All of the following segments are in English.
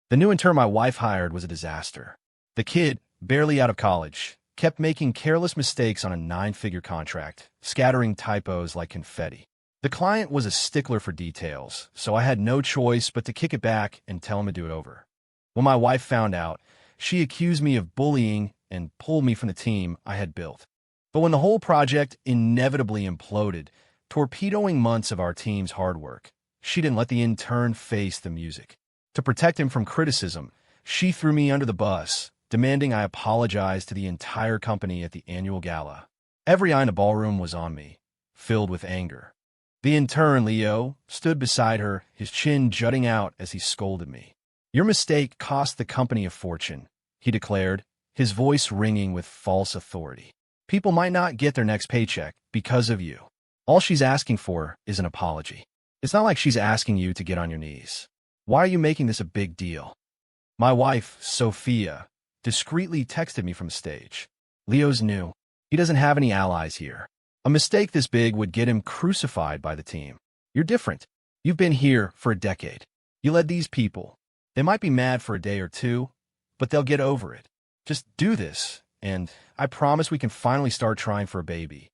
The new intern my wife hired was a disaster. The kid, barely out of college, kept making careless mistakes on a 9-figure contract, scattering typos like confetti. The client was a stickler for details, so I had no choice but to kick it back and tell him to do it over. When my wife found out, she accused me of bullying and pulled me from the team I had built. But when the whole project inevitably imploded, torpedoing months of our team's hard work, she didn't let the intern face the music. To protect him from criticism, she threw me under the bus, demanding I apologize to the entire company at the annual gala. Every eye in the ballroom was on me, filled with anger. The intern, Leo, stood beside her, his chin jutting out as he scolded me. "Your mistake cost the company a fortune," he declared, his voice ringing with false authority. "People might not get their next paycheck because of you. All she's asking for is an apology. It's not like she's asking you to get on your knees. Why are you making this a big deal?" My wife, Sophia, discreetly texted me from the stage. "Leo's new. He doesn't have any allies here. A mistake this big would get him crucified by the team. You're different. You've been here for a decade. You led these people. They might be mad for a day or two, but they'll get over it. Just do this, and I promise we can finally start trying for a baby."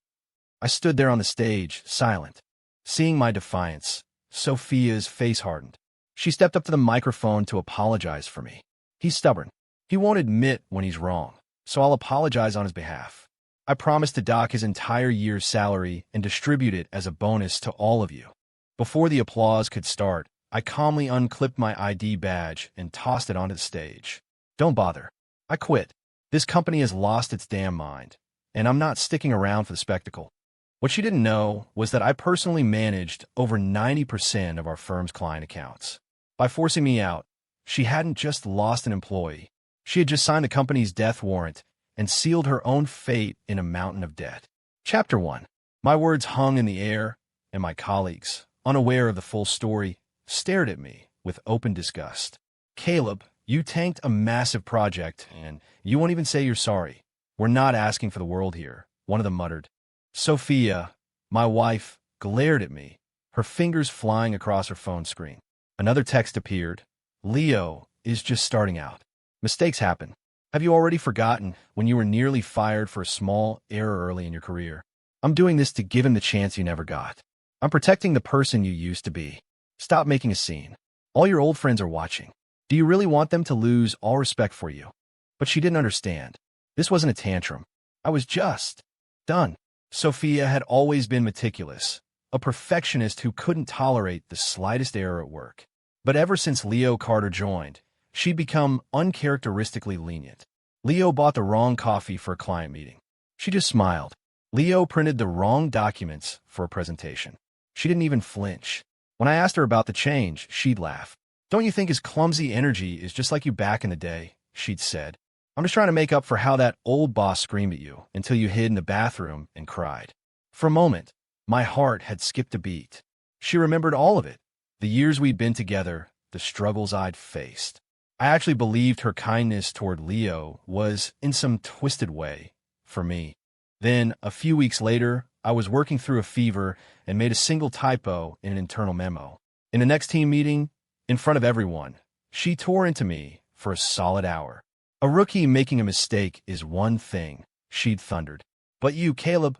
I stood there on the stage, silent. Seeing my defiance, Sophia's face hardened. She stepped up to the microphone to apologize for me. "He's stubborn. He won't admit when he's wrong, so I'll apologize on his behalf. I promise to dock his entire year's salary and distribute it as a bonus to all of you." Before the applause could start, I calmly unclipped my ID badge and tossed it onto the stage. "Don't bother. I quit. This company has lost its damn mind, and I'm not sticking around for the spectacle." What she didn't know was that I personally managed over 90% of our firm's client accounts. By forcing me out, she hadn't just lost an employee. She had just signed the company's death warrant and sealed her own fate in a mountain of debt. Chapter 1. My words hung in the air, and my colleagues, unaware of the full story, stared at me with open disgust. "Caleb, you tanked a massive project, and you won't even say you're sorry. We're not asking for the world here," one of them muttered. Sophia, my wife, glared at me, her fingers flying across her phone screen. Another text appeared. "Leo is just starting out. Mistakes happen. Have you already forgotten when you were nearly fired for a small error early in your career? I'm doing this to give him the chance you never got. I'm protecting the person you used to be. Stop making a scene. All your old friends are watching. Do you really want them to lose all respect for you?" But she didn't understand. This wasn't a tantrum. I was just done. Sophia had always been meticulous, a perfectionist who couldn't tolerate the slightest error at work. But ever since Leo Carter joined, she'd become uncharacteristically lenient. Leo bought the wrong coffee for a client meeting. She just smiled. Leo printed the wrong documents for a presentation. She didn't even flinch. When I asked her about the change, she'd laugh. "Don't you think his clumsy energy is just like you back in the day?" she'd said. "I'm just trying to make up for how that old boss screamed at you until you hid in the bathroom and cried." For a moment, my heart had skipped a beat. She remembered all of it. The years we'd been together, the struggles I'd faced. I actually believed her kindness toward Leo was, in some twisted way, for me. Then, a few weeks later, I was working through a fever and made a single typo in an internal memo. In the next team meeting, in front of everyone, she tore into me for a solid hour. "A rookie making a mistake is one thing," she'd thundered. "But you, Caleb,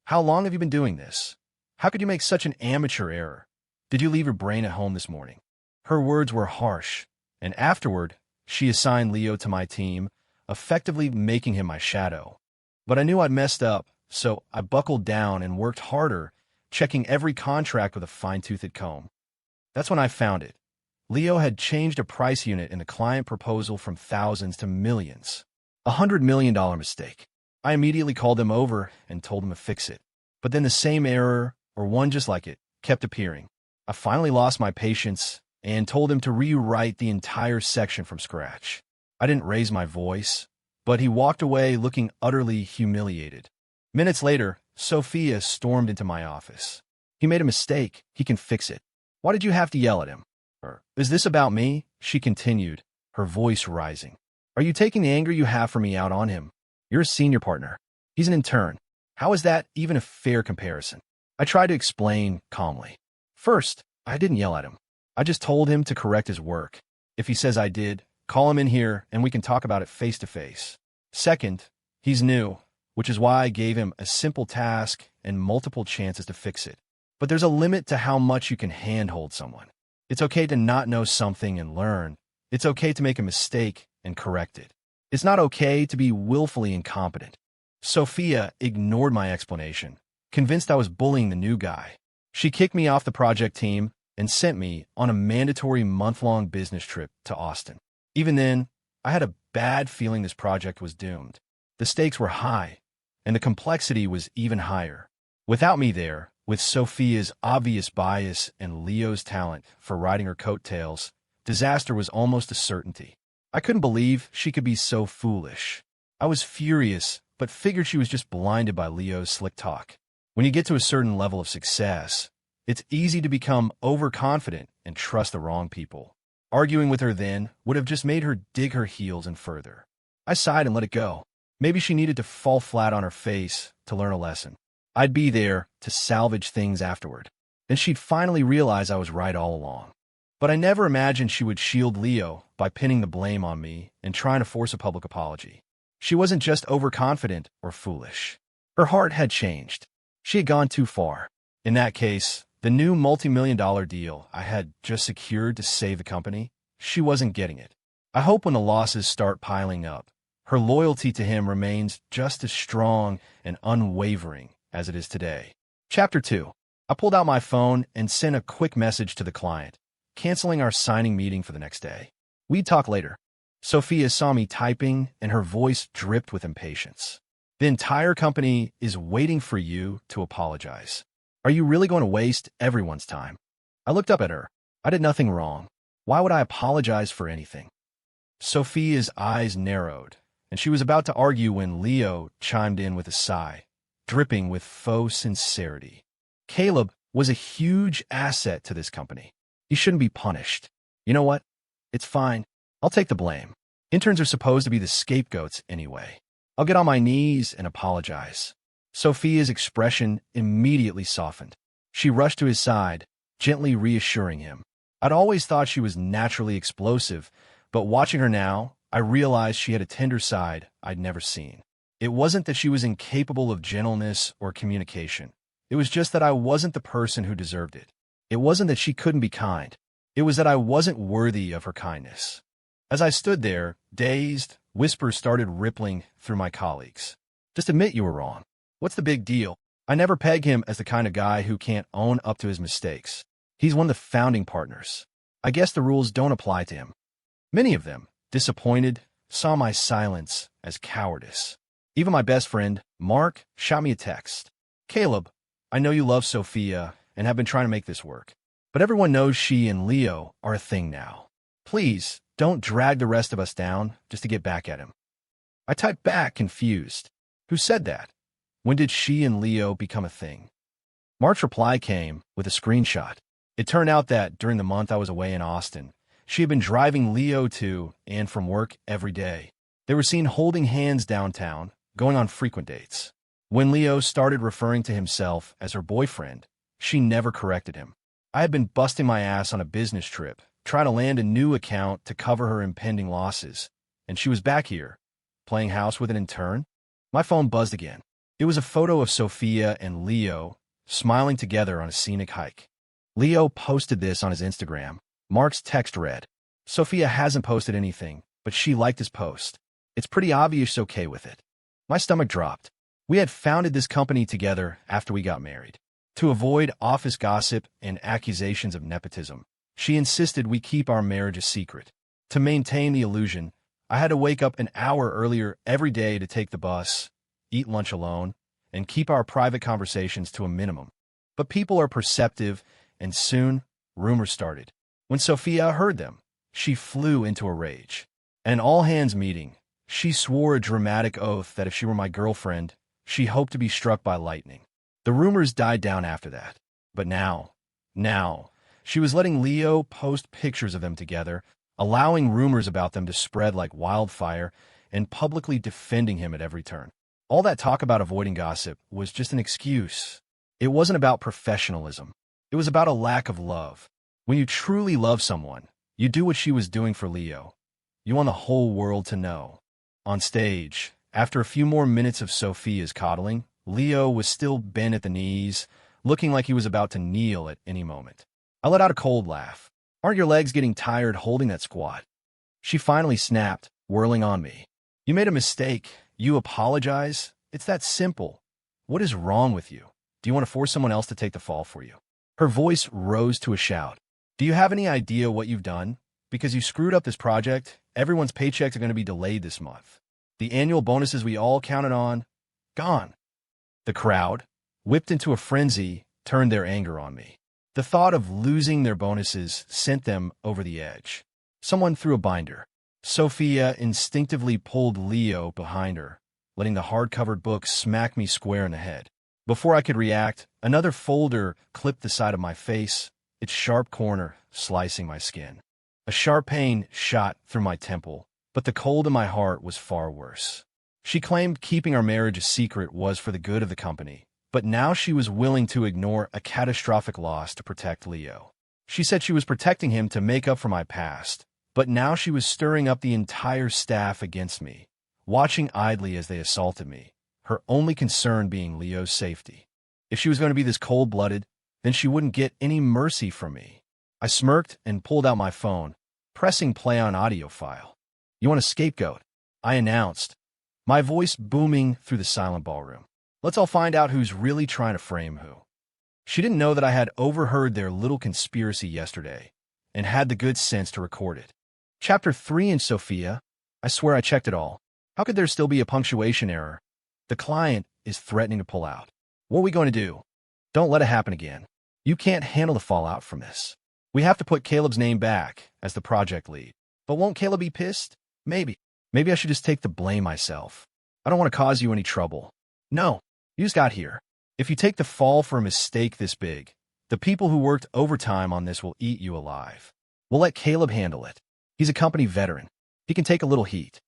how long have you been doing this? How could you make such an amateur error? Did you leave your brain at home this morning?" Her words were harsh, and afterward, she assigned Leo to my team, effectively making him my shadow. But I knew I'd messed up, so I buckled down and worked harder, checking every contract with a fine-toothed comb. That's when I found it. Leo had changed a price unit in the client proposal from thousands to millions. $100 million mistake. I immediately called him over and told him to fix it. But then the same error, or one just like it, kept appearing. I finally lost my patience and told him to rewrite the entire section from scratch. I didn't raise my voice, but he walked away looking utterly humiliated. Minutes later, Sophia stormed into my office. "He made a mistake. He can fix it. Why did you have to yell at him?" "Is this about me?" she continued, her voice rising. "Are you taking the anger you have for me out on him? You're a senior partner. He's an intern. How is that even a fair comparison?" I tried to explain calmly. "First, I didn't yell at him. I just told him to correct his work. If he says I did, call him in here and we can talk about it face to face. Second, he's new, which is why I gave him a simple task and multiple chances to fix it. But there's a limit to how much you can handhold someone. It's okay to not know something and learn. It's okay to make a mistake and correct it. It's not okay to be willfully incompetent. Sophia ignored my explanation, convinced I was bullying the new guy. She kicked me off the project team and sent me on a mandatory month-long business trip to Austin. Even then, I had a bad feeling this project was doomed. The stakes were high, and the complexity was even higher. Without me there, with Sophia's obvious bias and Leo's talent for riding her coattails, disaster was almost a certainty. I couldn't believe she could be so foolish. I was furious, but figured she was just blinded by Leo's slick talk. When you get to a certain level of success, it's easy to become overconfident and trust the wrong people. Arguing with her then would have just made her dig her heels in further. I sighed and let it go. Maybe she needed to fall flat on her face to learn a lesson. I'd be there to salvage things afterward. And she'd finally realize I was right all along. But I never imagined she would shield Leo by pinning the blame on me and trying to force a public apology. She wasn't just overconfident or foolish. Her heart had changed. She had gone too far. In that case, the new multi-million-dollar deal I had just secured to save the company, she wasn't getting it. I hope when the losses start piling up, her loyalty to him remains just as strong and unwavering as it is today. Chapter 2. I pulled out my phone and sent a quick message to the client, canceling our signing meeting for the next day. We'd talk later. Sophia saw me typing, and her voice dripped with impatience. The entire company is waiting for you to apologize. Are you really going to waste everyone's time? I looked up at her. I did nothing wrong. Why would I apologize for anything? Sophia's eyes narrowed, and she was about to argue when Leo chimed in with a sigh, dripping with faux sincerity. Caleb was a huge asset to this company. He shouldn't be punished. You know what? It's fine. I'll take the blame. Interns are supposed to be the scapegoats anyway. I'll get on my knees and apologize. Sophia's expression immediately softened. She rushed to his side, gently reassuring him. I'd always thought she was naturally explosive, but watching her now, I realized she had a tender side I'd never seen. It wasn't that she was incapable of gentleness or communication. It was just that I wasn't the person who deserved it. It wasn't that she couldn't be kind. It was that I wasn't worthy of her kindness. As I stood there, dazed, whispers started rippling through my colleagues. Just admit you were wrong. What's the big deal? I never peg him as the kind of guy who can't own up to his mistakes. He's one of the founding partners. I guess the rules don't apply to him. Many of them, disappointed, saw my silence as cowardice. Even my best friend, Mark, shot me a text. Caleb, I know you love Sophia and have been trying to make this work, but everyone knows she and Leo are a thing now. Please, don't drag the rest of us down just to get back at him. I typed back, confused. Who said that? When did she and Leo become a thing? Mark's reply came with a screenshot. It turned out that during the month I was away in Austin, she had been driving Leo to and from work every day. They were seen holding hands downtown, going on frequent dates. When Leo started referring to himself as her boyfriend, she never corrected him. I had been busting my ass on a business trip, trying to land a new account to cover her impending losses, and she was back here, playing house with an intern. My phone buzzed again. It was a photo of Sophia and Leo smiling together on a scenic hike. Leo posted this on his Instagram. Mark's text read, Sophia hasn't posted anything, but she liked his post. It's pretty obvious she's okay with it. My stomach dropped. We had founded this company together after we got married. To avoid office gossip and accusations of nepotism, she insisted we keep our marriage a secret. To maintain the illusion, I had to wake up an hour earlier every day to take the bus, eat lunch alone, and keep our private conversations to a minimum. But people are perceptive, and soon, rumors started. When Sophia heard them, she flew into a rage. At an all-hands meeting, she swore a dramatic oath that if she were my girlfriend, she hoped to be struck by lightning. The rumors died down after that. But now, she was letting Leo post pictures of them together, allowing rumors about them to spread like wildfire, and publicly defending him at every turn. All that talk about avoiding gossip was just an excuse. It wasn't about professionalism. It was about a lack of love. When you truly love someone, You do what she was doing for Leo. You want the whole world to know. On stage, after a few more minutes of Sophia's coddling, Leo was still bent at the knees, looking like he was about to kneel at any moment. I let out a cold laugh. Aren't your legs getting tired holding that squat? She finally snapped, whirling on me. You made a mistake. You apologize? It's that simple. What is wrong with you? Do you want to force someone else to take the fall for you? Her voice rose to a shout. Do you have any idea what you've done? Because you screwed up this project, everyone's paychecks are going to be delayed this month. The annual bonuses we all counted on, gone. The crowd, whipped into a frenzy, turned their anger on me. The thought of losing their bonuses sent them over the edge. Someone threw a binder. Sophia instinctively pulled Leo behind her, letting the hard-covered book smack me square in the head. Before I could react, another folder clipped the side of my face, its sharp corner slicing my skin. A sharp pain shot through my temple, but the cold in my heart was far worse. She claimed keeping our marriage a secret was for the good of the company, but now she was willing to ignore a catastrophic loss to protect Leo. She said she was protecting him to make up for my past, but now she was stirring up the entire staff against me, watching idly as they assaulted me, her only concern being Leo's safety. If she was going to be this cold-blooded, then she wouldn't get any mercy from me. I smirked and pulled out my phone, pressing play on audio file. You want a scapegoat? I announced, my voice booming through the silent ballroom. Let's all find out who's really trying to frame who. She didn't know that I had overheard their little conspiracy yesterday and had the good sense to record it. Chapter 3 in Sophia. I swear I checked it all. How could there still be a punctuation error? The client is threatening to pull out. What are we going to do? Don't let it happen again. You can't handle the fallout from this. We have to put Caleb's name back as the project lead. But won't Caleb be pissed? Maybe. Maybe I should just take the blame myself. I don't want to cause you any trouble. No, you just got here. If you take the fall for a mistake this big, the people who worked overtime on this will eat you alive. We'll let Caleb handle it. He's a company veteran. He can take a little heat.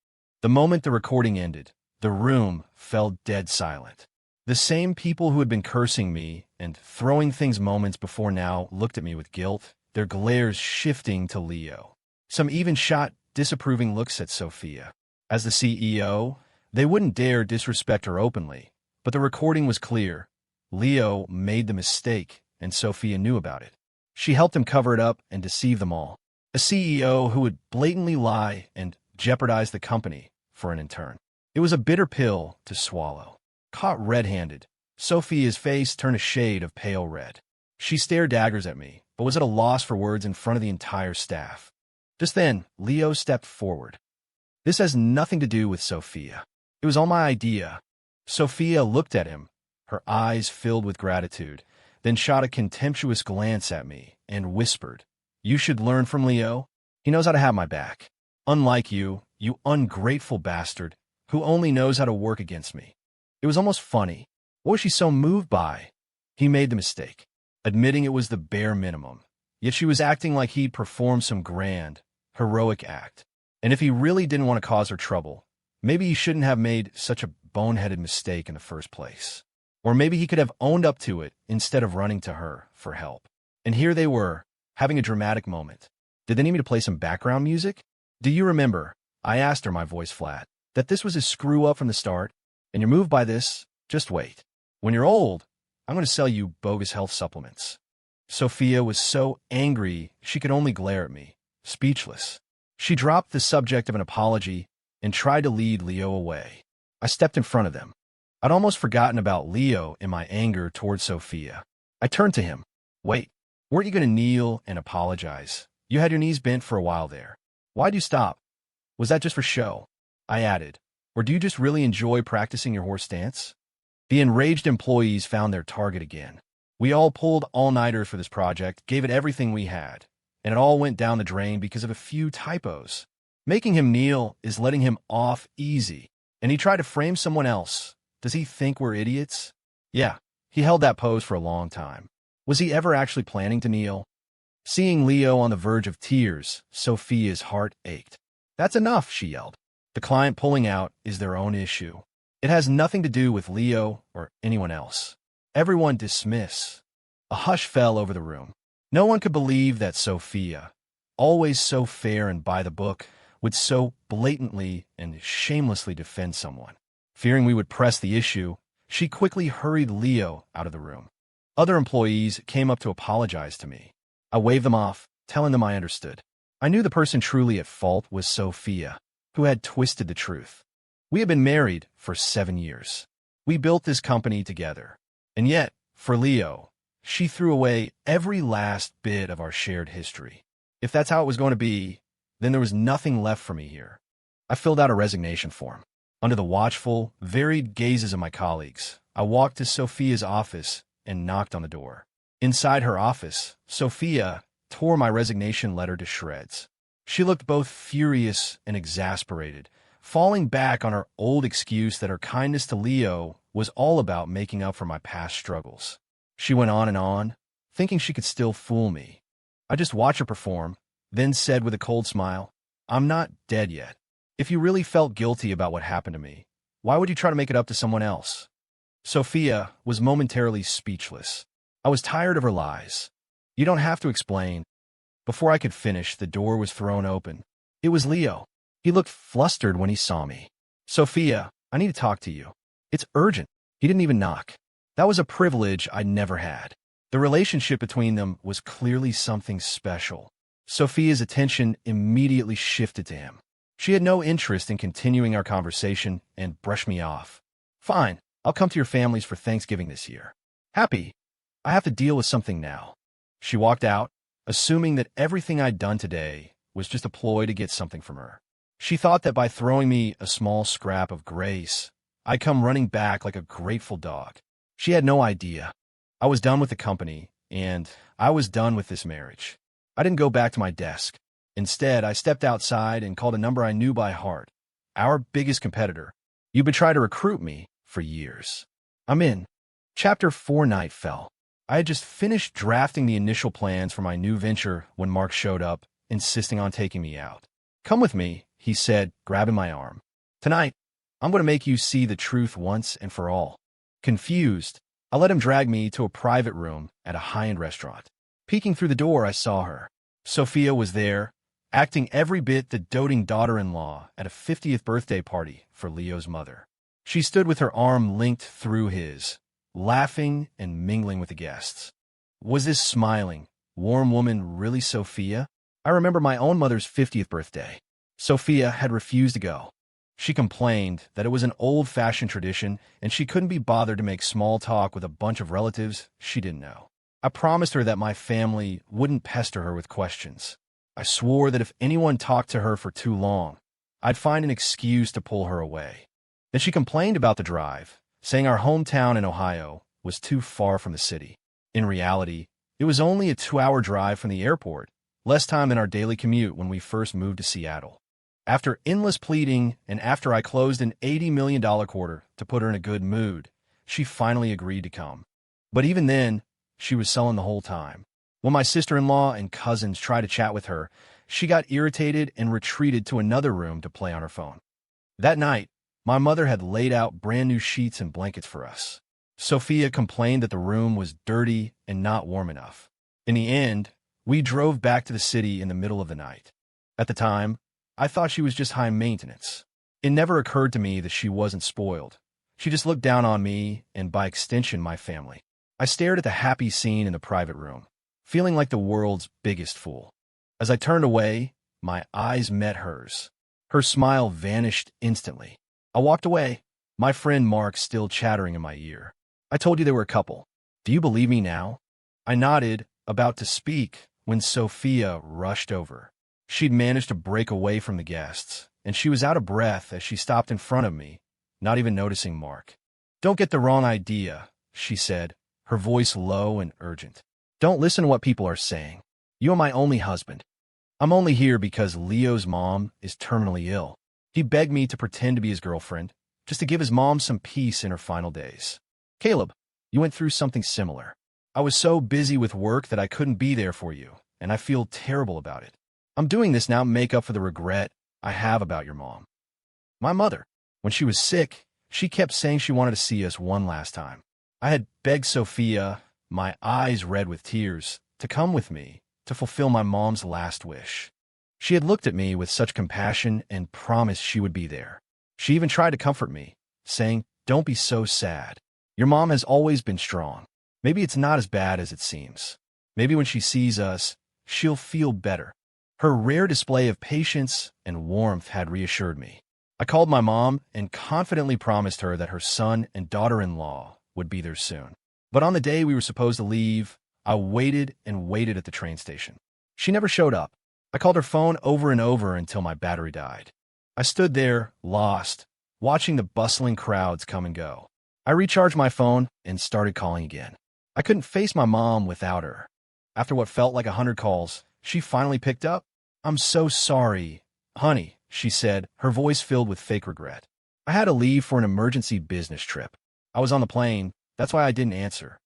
The moment the recording ended, the room fell dead silent. The same people who had been cursing me and throwing things moments before now looked at me with guilt, their glares shifting to Leo. Some even shot disapproving looks at Sophia. As the CEO, they wouldn't dare disrespect her openly, but the recording was clear. Leo made the mistake, and Sophia knew about it. She helped him cover it up and deceive them all. A CEO who would blatantly lie and jeopardize the company for an intern. It was a bitter pill to swallow. Caught red-handed, Sophia's face turned a shade of pale red. She stared daggers at me, but was at a loss for words in front of the entire staff. Just then, Leo stepped forward. This has nothing to do with Sophia. It was all my idea. Sophia looked at him, her eyes filled with gratitude, then shot a contemptuous glance at me and whispered, You should learn from Leo. He knows how to have my back. Unlike you, you ungrateful bastard, who only knows how to work against me. It was almost funny. What was she so moved by? He made the mistake, admitting it was the bare minimum. Yet she was acting like he'd performed some grand, heroic act. And if he really didn't want to cause her trouble, maybe he shouldn't have made such a boneheaded mistake in the first place. Or maybe he could have owned up to it instead of running to her for help. And here they were, having a dramatic moment. Did they need me to play some background music? Do you remember, I asked her, my voice flat, that this was a screw-up from the start? And you're moved by this? Just wait. When you're old, I'm going to sell you bogus health supplements. Sophia was so angry she could only glare at me, speechless. She dropped the subject of an apology and tried to lead Leo away. I stepped in front of them. I'd almost forgotten about Leo in my anger toward Sophia. I turned to him. Wait, weren't you going to kneel and apologize? You had your knees bent for a while there. Why'd you stop? Was that just for show? I added. Or do you just really enjoy practicing your horse stance? The enraged employees found their target again. We all pulled all-nighters for this project, gave it everything we had, and it all went down the drain because of a few typos. Making him kneel is letting him off easy, and he tried to frame someone else. Does he think we're idiots? Yeah, he held that pose for a long time. Was he ever actually planning to kneel? Seeing Leo on the verge of tears, Sophia's heart ached. That's enough, she yelled. The client pulling out is their own issue. It has nothing to do with Leo or anyone else. Everyone dismiss. A hush fell over the room. No one could believe that Sophia, always so fair and by the book, would so blatantly and shamelessly defend someone. Fearing we would press the issue, she quickly hurried Leo out of the room. Other employees came up to apologize to me. I waved them off, telling them I understood. I knew the person truly at fault was Sophia, who had twisted the truth. We had been married for 7 years. We built this company together. And yet, for Leo, she threw away every last bit of our shared history. If that's how it was going to be, then there was nothing left for me here. I filled out a resignation form. Under the watchful, varied gazes of my colleagues, I walked to Sophia's office and knocked on the door. Inside her office, Sophia tore my resignation letter to shreds. She looked both furious and exasperated, falling back on her old excuse that her kindness to Leo was all about making up for my past struggles. She went on and on, thinking she could still fool me. I just watched her perform, then said with a cold smile, "I'm not dead yet. If you really felt guilty about what happened to me, why would you try to make it up to someone else?" Sophia was momentarily speechless. I was tired of her lies. "You don't have to explain." Before I could finish, the door was thrown open. It was Leo. He looked flustered when he saw me. "Sophia, I need to talk to you. It's urgent." He didn't even knock. That was a privilege I'd never had. The relationship between them was clearly something special. Sophia's attention immediately shifted to him. She had no interest in continuing our conversation and brushed me off. "Fine, I'll come to your families for Thanksgiving this year." "Happy. I have to deal with something now." She walked out, assuming that everything I'd done today was just a ploy to get something from her. She thought that by throwing me a small scrap of grace, I'd come running back like a grateful dog. She had no idea. I was done with the company, and I was done with this marriage. I didn't go back to my desk. Instead, I stepped outside and called a number I knew by heart. "Our biggest competitor. You've been trying to recruit me for years." "I'm in." Chapter 4 night fell. I had just finished drafting the initial plans for my new venture when Mark showed up, insisting on taking me out. "Come with me," he said, grabbing my arm. "Tonight, I'm going to make you see the truth once and for all." Confused, I let him drag me to a private room at a high-end restaurant. Peeking through the door, I saw her. Sophia was there, acting every bit the doting daughter-in-law at a 50th birthday party for Leo's mother. She stood with her arm linked through his, laughing and mingling with the guests. Was this smiling, warm woman really Sophia? I remember my own mother's 50th birthday. Sophia had refused to go. She complained that it was an old-fashioned tradition and she couldn't be bothered to make small talk with a bunch of relatives she didn't know. I promised her that my family wouldn't pester her with questions. I swore that if anyone talked to her for too long, I'd find an excuse to pull her away. Then she complained about the drive, saying our hometown in Ohio was too far from the city. In reality, it was only a 2-hour drive from the airport, less time than our daily commute when we first moved to Seattle. After endless pleading and after I closed an $80 million quarter to put her in a good mood, she finally agreed to come. But even then, she was sullen the whole time. When my sister-in-law and cousins tried to chat with her, she got irritated and retreated to another room to play on her phone. That night, my mother had laid out brand new sheets and blankets for us. Sophia complained that the room was dirty and not warm enough. In the end, we drove back to the city in the middle of the night. At the time, I thought she was just high maintenance. It never occurred to me that she wasn't spoiled. She just looked down on me and, by extension, my family. I stared at the happy scene in the private room, feeling like the world's biggest fool. As I turned away, my eyes met hers. Her smile vanished instantly. I walked away, my friend Mark still chattering in my ear. "I told you they were a couple. Do you believe me now?" I nodded, about to speak, when Sophia rushed over. She'd managed to break away from the guests, and she was out of breath as she stopped in front of me, not even noticing Mark. "Don't get the wrong idea," she said, her voice low and urgent. "Don't listen to what people are saying. You are my only husband. I'm only here because Leo's mom is terminally ill. He begged me to pretend to be his girlfriend, just to give his mom some peace in her final days. Caleb, you went through something similar. I was so busy with work that I couldn't be there for you, and I feel terrible about it. I'm doing this now to make up for the regret I have about your mom. My mother, when she was sick, she kept saying she wanted to see us one last time. I had begged Sophia, my eyes red with tears, to come with me, to fulfill my mom's last wish. She had looked at me with such compassion and promised she would be there. She even tried to comfort me, saying, "Don't be so sad. Your mom has always been strong. Maybe it's not as bad as it seems. Maybe when she sees us, she'll feel better." Her rare display of patience and warmth had reassured me. I called my mom and confidently promised her that her son and daughter-in-law would be there soon. But on the day we were supposed to leave, I waited and waited at the train station. She never showed up. I called her phone over and over until my battery died. I stood there, lost, watching the bustling crowds come and go. I recharged my phone and started calling again. I couldn't face my mom without her. After what felt like 100 calls, she finally picked up. "I'm so sorry, honey," she said, her voice filled with fake regret. "I had to leave for an emergency business trip. I was on the plane, that's why I didn't answer.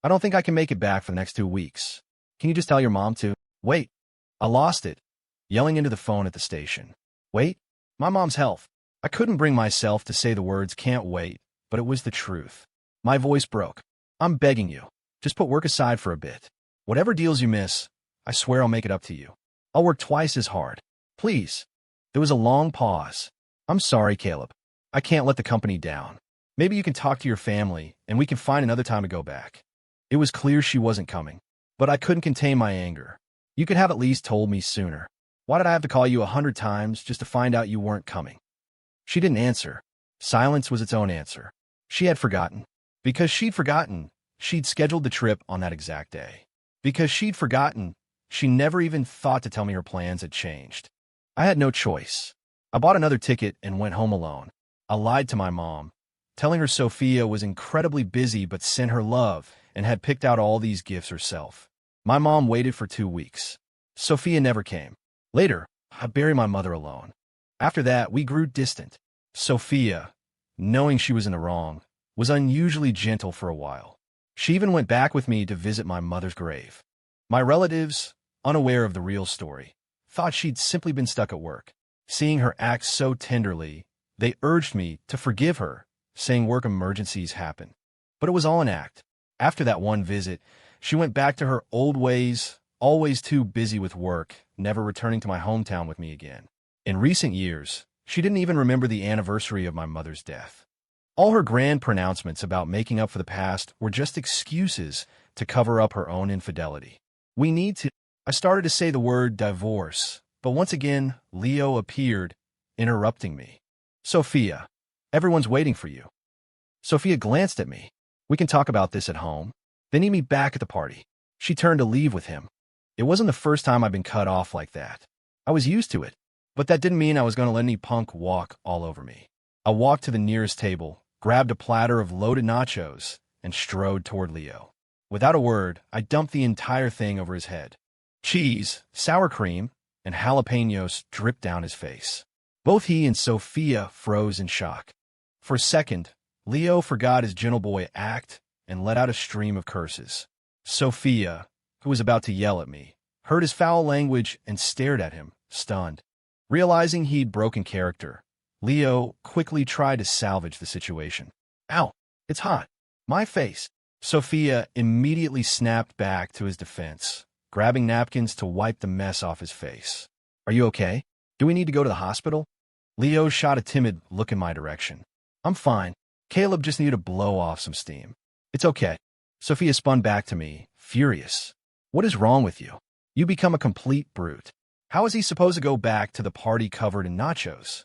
I don't think I can make it back for the next 2 weeks. Can you just tell your mom to—" "Wait." I lost it, yelling into the phone at the station. "Wait? My mom's health." I couldn't bring myself to say the words "can't wait," but it was the truth. My voice broke. "I'm begging you. Just put work aside for a bit. Whatever deals you miss, I swear I'll make it up to you. I'll work twice as hard. Please." There was a long pause. "I'm sorry, Caleb. I can't let the company down. Maybe you can talk to your family, and we can find another time to go back." It was clear she wasn't coming, but I couldn't contain my anger. "You could have at least told me sooner. Why did I have to call you 100 times just to find out you weren't coming?" She didn't answer. Silence was its own answer. She had forgotten. Because she'd forgotten, she'd scheduled the trip on that exact day. Because she'd forgotten, she never even thought to tell me her plans had changed. I had no choice. I bought another ticket and went home alone. I lied to my mom, telling her Sophia was incredibly busy but sent her love and had picked out all these gifts herself. My mom waited for 2 weeks. Sophia never came. Later, I buried my mother alone. After that, we grew distant. Sophia, knowing she was in the wrong, was unusually gentle for a while. She even went back with me to visit my mother's grave. My relatives, unaware of the real story, thought she'd simply been stuck at work. Seeing her act so tenderly, they urged me to forgive her, saying work emergencies happen. But it was all an act. After that one visit, she went back to her old ways, always too busy with work, never returning to my hometown with me again. In recent years, she didn't even remember the anniversary of my mother's death. All her grand pronouncements about making up for the past were just excuses to cover up her own infidelity. "We need to—" I started to say the word divorce, but once again, Leo appeared, interrupting me. "Sophia, everyone's waiting for you." Sophia glanced at me. "We can talk about this at home. They need me back at the party." She turned to leave with him. It wasn't the first time I'd been cut off like that. I was used to it, but that didn't mean I was going to let any punk walk all over me. I walked to the nearest table, grabbed a platter of loaded nachos, and strode toward Leo. Without a word, I dumped the entire thing over his head. Cheese, sour cream, and jalapenos dripped down his face. Both he and Sophia froze in shock. For a second, Leo forgot his gentle boy act and let out a stream of curses. Sophia, who was about to yell at me, heard his foul language and stared at him, stunned. Realizing he'd broken character, Leo quickly tried to salvage the situation. "Ow, it's hot. My face." Sophia immediately snapped back to his defense, grabbing napkins to wipe the mess off his face. "Are you okay? Do we need to go to the hospital?" Leo shot a timid look in my direction. "I'm fine. Caleb just needed to blow off some steam." "It's okay." Sophia spun back to me, furious. "What is wrong with you? You become a complete brute. How is he supposed to go back to the party covered in nachos?"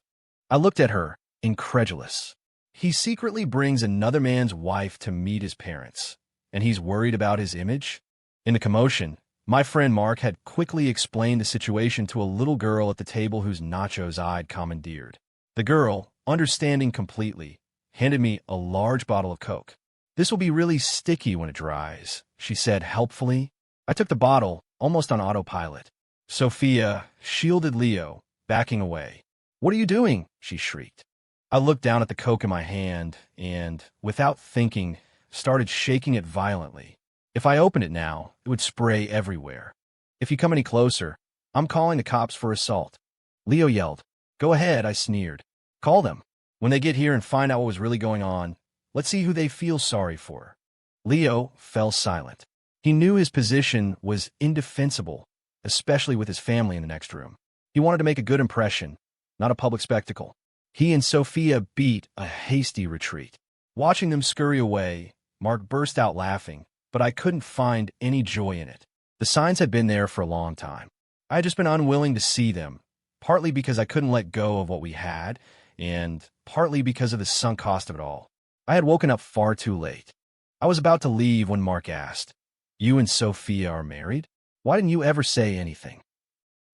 I looked at her, incredulous. "He secretly brings another man's wife to meet his parents, and he's worried about his image?" In the commotion, my friend Mark had quickly explained the situation to a little girl at the table whose nachos I'd commandeered. The girl, understanding completely, handed me a large bottle of Coke. "This will be really sticky when it dries," she said helpfully. I took the bottle, almost on autopilot. Sophia shielded Leo, backing away. "What are you doing?" she shrieked. I looked down at the Coke in my hand and, without thinking, started shaking it violently. If I opened it now, it would spray everywhere. "If you come any closer, I'm calling the cops for assault." Leo yelled. "Go ahead," I sneered. "Call them. When they get here and find out what was really going on, let's see who they feel sorry for." Leo fell silent. He knew his position was indefensible, especially with his family in the next room. He wanted to make a good impression, not a public spectacle. He and Sophia beat a hasty retreat. Watching them scurry away, Mark burst out laughing, but I couldn't find any joy in it. The signs had been there for a long time. I had just been unwilling to see them, partly because I couldn't let go of what we had, and partly because of the sunk cost of it all. I had woken up far too late. I was about to leave when Mark asked, "You and Sophia are married? Why didn't you ever say anything?"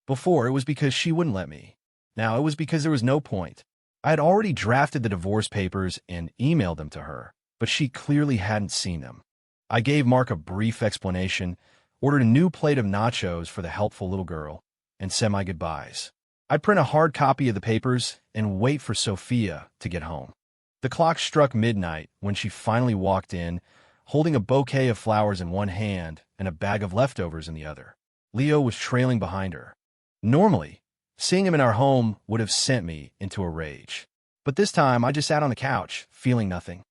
Before, it was because she wouldn't let me. Now, it was because there was no point. I had already drafted the divorce papers and emailed them to her, but she clearly hadn't seen them. I gave Mark a brief explanation, ordered a new plate of nachos for the helpful little girl, and said my goodbyes. I'd print a hard copy of the papers and wait for Sophia to get home. The clock struck midnight when she finally walked in, holding a bouquet of flowers in one hand and a bag of leftovers in the other. Leo was trailing behind her. Normally, seeing him in our home would have sent me into a rage. But this time, I just sat on the couch, feeling nothing.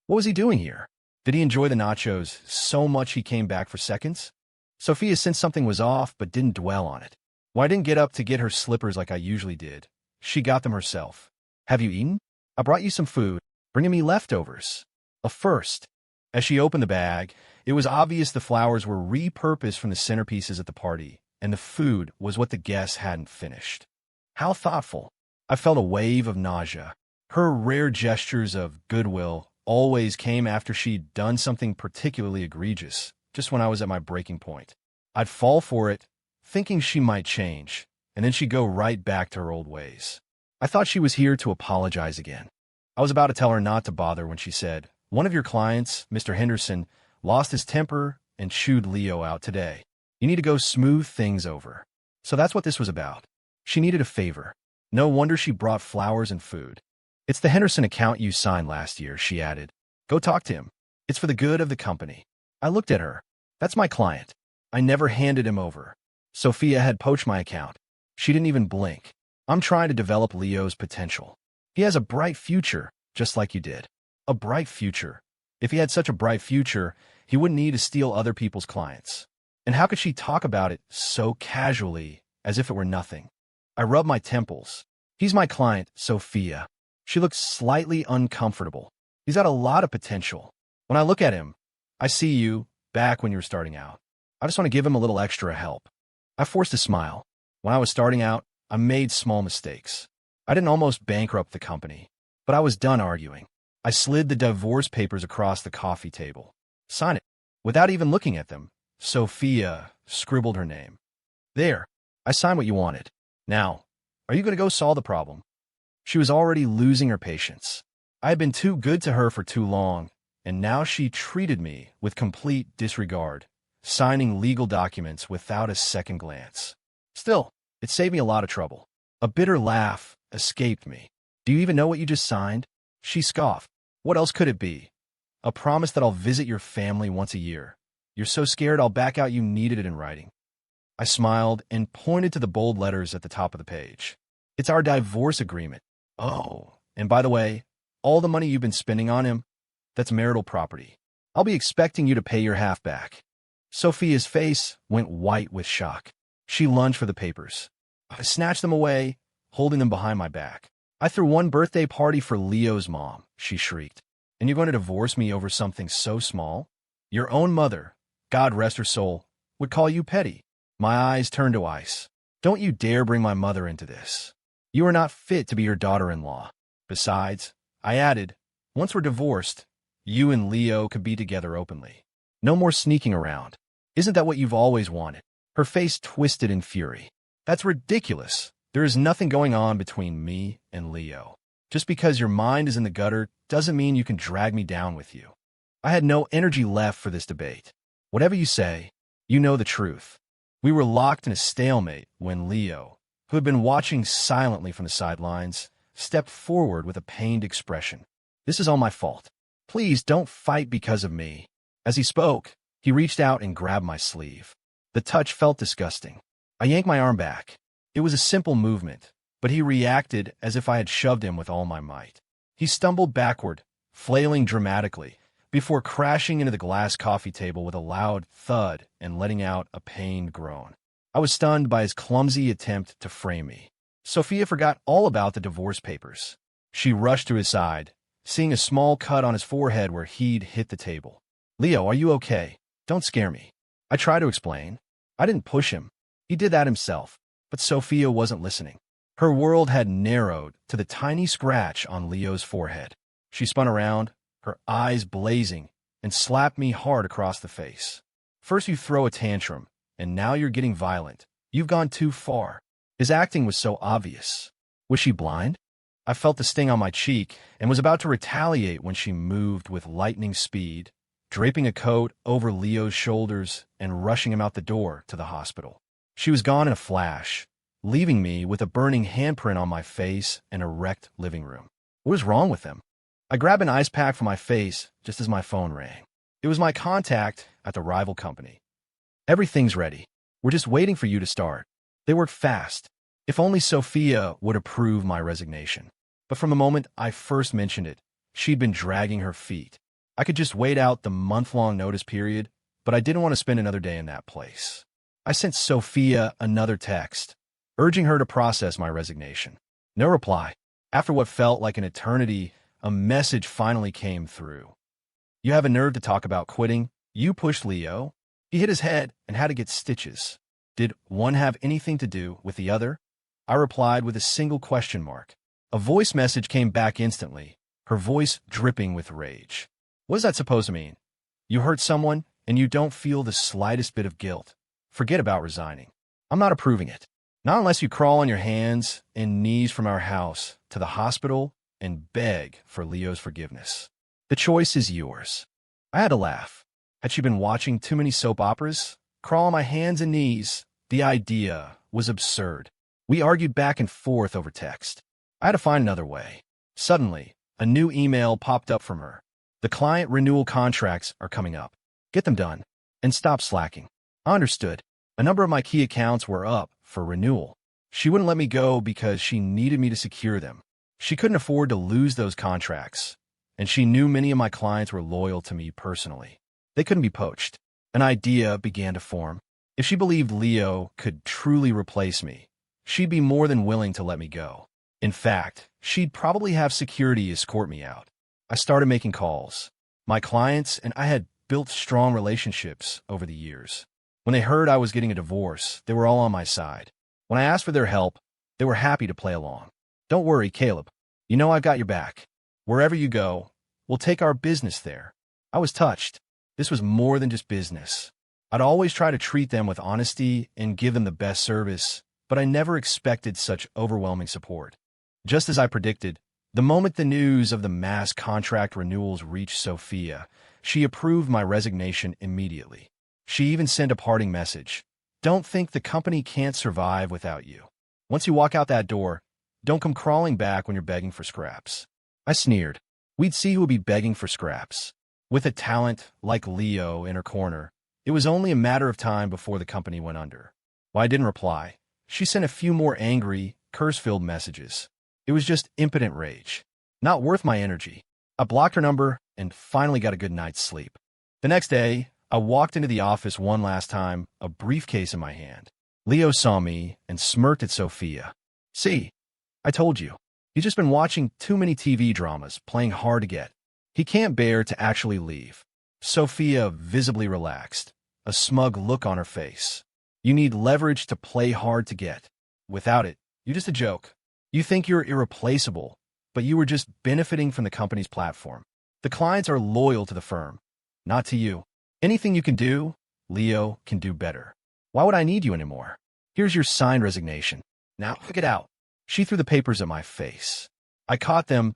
What was he doing here? Did he enjoy the nachos so much he came back for seconds? Sophia sensed something was off but didn't dwell on it. When I didn't get up to get her slippers like I usually did, she got them herself. "Have you eaten? I brought you some food, bringing me leftovers." A first. As she opened the bag, it was obvious the flowers were repurposed from the centerpieces at the party, and the food was what the guests hadn't finished. How thoughtful. I felt a wave of nausea. Her rare gestures of goodwill always came after she'd done something particularly egregious, just when I was at my breaking point. I'd fall for it, thinking she might change, and then she'd go right back to her old ways. I thought she was here to apologize again. I was about to tell her not to bother when she said, "One of your clients, Mr. Henderson, lost his temper and chewed Leo out today. You need to go smooth things over." So that's what this was about. She needed a favor. No wonder she brought flowers and food. "It's the Henderson account you signed last year," she added. "Go talk to him. It's for the good of the company." I looked at her. That's my client. I never handed him over. Sophia had poached my account. She didn't even blink. I'm trying to develop Leo's potential. He has a bright future, just like you did. A bright future. If he had such a bright future, he wouldn't need to steal other people's clients. And how could she talk about it so casually, as if it were nothing? I rubbed my temples. He's my client, Sophia. She looked slightly uncomfortable. He's got a lot of potential. When I look at him, I see you, back when you were starting out. I just want to give him a little extra help. I forced a smile. When I was starting out, I made small mistakes. I didn't almost bankrupt the company, but I was done arguing. I slid the divorce papers across the coffee table. "Sign it." Without even looking at them, Sophia scribbled her name. "There, I signed what you wanted. Now, are you going to go solve the problem?" She was already losing her patience. I had been too good to her for too long, and now she treated me with complete disregard, signing legal documents without a second glance. Still, it saved me a lot of trouble. A bitter laugh escaped me. "Do you even know what you just signed?" She scoffed. "What else could it be? A promise that I'll visit your family once a year. You're so scared I'll back out you needed it in writing." I smiled and pointed to the bold letters at the top of the page. "It's our divorce agreement." "Oh, and by the way, all the money you've been spending on him, that's marital property. I'll be expecting you to pay your half back." Sophia's face went white with shock. She lunged for the papers. I snatched them away, holding them behind my back. "I threw one birthday party for Leo's mom," she shrieked. "And you're going to divorce me over something so small? Your own mother, God rest her soul, would call you petty." My eyes turned to ice. "Don't you dare bring my mother into this. You are not fit to be her daughter-in-law. Besides," I added, "once we're divorced, you and Leo could be together openly. No more sneaking around. Isn't that what you've always wanted?" Her face twisted in fury. "That's ridiculous. There is nothing going on between me and Leo. Just because your mind is in the gutter doesn't mean you can drag me down with you." I had no energy left for this debate. "Whatever you say, you know the truth." We were locked in a stalemate when Leo, who had been watching silently from the sidelines, stepped forward with a pained expression. "This is all my fault. Please don't fight because of me." As he spoke, he reached out and grabbed my sleeve. The touch felt disgusting. I yanked my arm back. It was a simple movement, but he reacted as if I had shoved him with all my might. He stumbled backward, flailing dramatically, before crashing into the glass coffee table with a loud thud and letting out a pained groan. I was stunned by his clumsy attempt to frame me. Sophia forgot all about the divorce papers. She rushed to his side, seeing a small cut on his forehead where he'd hit the table. "Leo, are you okay? Don't scare me." I tried to explain. I didn't push him. He did that himself. But Sophia wasn't listening. Her world had narrowed to the tiny scratch on Leo's forehead. She spun around, her eyes blazing, and slapped me hard across the face. "First you throw a tantrum, and now you're getting violent. You've gone too far." His acting was so obvious. Was she blind? I felt the sting on my cheek and was about to retaliate when she moved with lightning speed, draping a coat over Leo's shoulders and rushing him out the door to the hospital. She was gone in a flash, leaving me with a burning handprint on my face and a wrecked living room. What was wrong with them? I grabbed an ice pack from my face just as my phone rang. It was my contact at the rival company. "Everything's ready. We're just waiting for you to start." They worked fast. If only Sophia would approve my resignation. But from the moment I first mentioned it, she'd been dragging her feet. I could just wait out the month-long notice period, but I didn't want to spend another day in that place. I sent Sophia another text, urging her to process my resignation. No reply. After what felt like an eternity, a message finally came through. "You have a nerve to talk about quitting? You pushed Leo. He hit his head and had to get stitches. Did one have anything to do with the other?" I replied with a single question mark. A voice message came back instantly, her voice dripping with rage. "What is that supposed to mean? You hurt someone and you don't feel the slightest bit of guilt. Forget about resigning. I'm not approving it. Not unless you crawl on your hands and knees from our house to the hospital and beg for Leo's forgiveness. The choice is yours." I had to laugh. Had she been watching too many soap operas? Crawl on my hands and knees? The idea was absurd. We argued back and forth over text. I had to find another way. Suddenly, a new email popped up from her. "The client renewal contracts are coming up. Get them done and stop slacking." I understood. A number of my key accounts were up for renewal. She wouldn't let me go because she needed me to secure them. She couldn't afford to lose those contracts, and she knew many of my clients were loyal to me personally. They couldn't be poached. An idea began to form. If she believed Leo could truly replace me, she'd be more than willing to let me go. In fact, she'd probably have security escort me out. I started making calls. My clients and I had built strong relationships over the years. When they heard I was getting a divorce, they were all on my side. When I asked for their help, they were happy to play along. "Don't worry, Caleb. You know I've got your back. Wherever you go, we'll take our business there." I was touched. This was more than just business. I'd always try to treat them with honesty and give them the best service, but I never expected such overwhelming support. Just as I predicted, the moment the news of the mass contract renewals reached Sophia, she approved my resignation immediately. She even sent a parting message. "Don't think the company can't survive without you. Once you walk out that door, don't come crawling back when you're begging for scraps." I sneered. We'd see who would be begging for scraps. With a talent like Leo in her corner, it was only a matter of time before the company went under. While I didn't reply, she sent a few more angry, curse-filled messages. It was just impotent rage. Not worth my energy. I blocked her number and finally got a good night's sleep. The next day, I walked into the office one last time, a briefcase in my hand. Leo saw me and smirked at Sophia. "See, I told you. He's just been watching too many TV dramas, playing hard to get. He can't bear to actually leave." Sophia visibly relaxed, a smug look on her face. "You need leverage to play hard to get. Without it, you're just a joke. You think you're irreplaceable, but you were just benefiting from the company's platform. The clients are loyal to the firm, not to you. Anything you can do, Leo can do better. Why would I need you anymore? Here's your signed resignation. Now, pick it out." She threw the papers at my face. I caught them,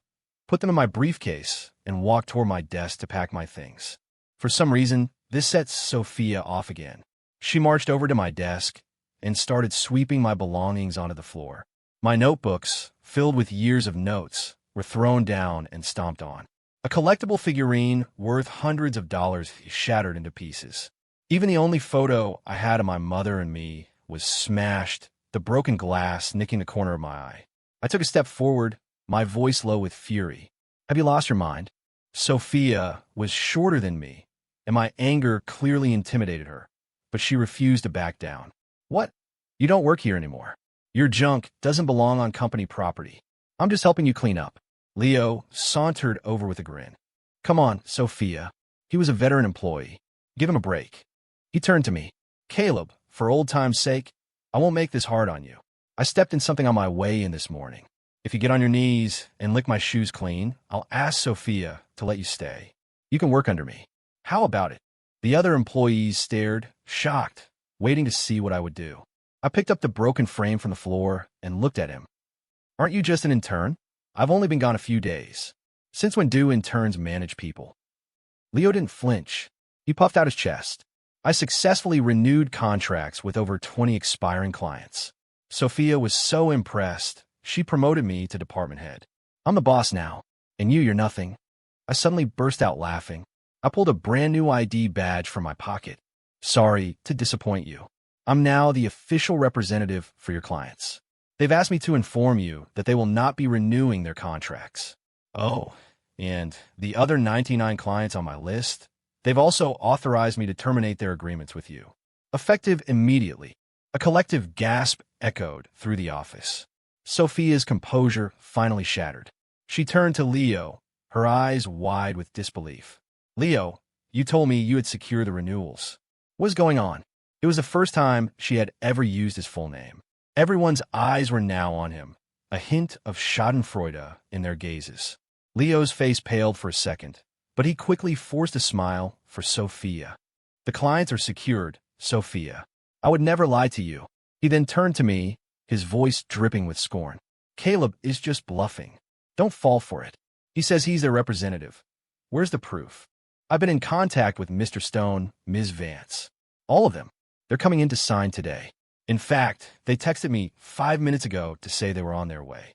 put them in my briefcase, and walked toward my desk to pack my things. For some reason, this set Sophia off again. She marched over to my desk and started sweeping my belongings onto the floor. My notebooks, filled with years of notes, were thrown down and stomped on. A collectible figurine worth hundreds of dollars shattered into pieces. Even the only photo I had of my mother and me was smashed, the broken glass nicking the corner of my eye. I took a step forward, my voice low with fury. "Have you lost your mind?" Sophia was shorter than me, and my anger clearly intimidated her, but she refused to back down. "What? You don't work here anymore. Your junk doesn't belong on company property. I'm just helping you clean up. Leo sauntered over with a grin. Come on, Sophia. He was a veteran employee. Give him a break. He turned to me. Caleb, for old time's sake, I won't make this hard on you. I stepped in something on my way in this morning. If you get on your knees and lick my shoes clean, I'll ask Sophia to let you stay. You can work under me. How about it? The other employees stared, shocked, waiting to see what I would do. I picked up the broken frame from the floor and looked at him. Aren't you just an intern? I've only been gone a few days. Since when do interns manage people? Leo didn't flinch. He puffed out his chest. I successfully renewed contracts with over 20 expiring clients. Sophia was so impressed, she promoted me to department head. I'm the boss now, and you're nothing. I suddenly burst out laughing. I pulled a brand new ID badge from my pocket. Sorry to disappoint you. I'm now the official representative for your clients. They've asked me to inform you that they will not be renewing their contracts. Oh, and the other 99 clients on my list, they've also authorized me to terminate their agreements with you. Effective immediately. A collective gasp echoed through the office. Sophia's composure finally shattered. She turned to Leo, her eyes wide with disbelief. Leo, you told me you had secured the renewals. What's going on? It was the first time she had ever used his full name. Everyone's eyes were now on him, a hint of schadenfreude in their gazes. Leo's face paled for a second, but he quickly forced a smile for Sophia. The clients are secured, Sophia. I would never lie to you. He then turned to me, his voice dripping with scorn. Caleb is just bluffing. Don't fall for it. He says he's their representative. Where's the proof? I've been in contact with Mr. Stone, Ms. Vance. All of them. They're coming in to sign today. In fact, they texted me 5 minutes ago to say they were on their way.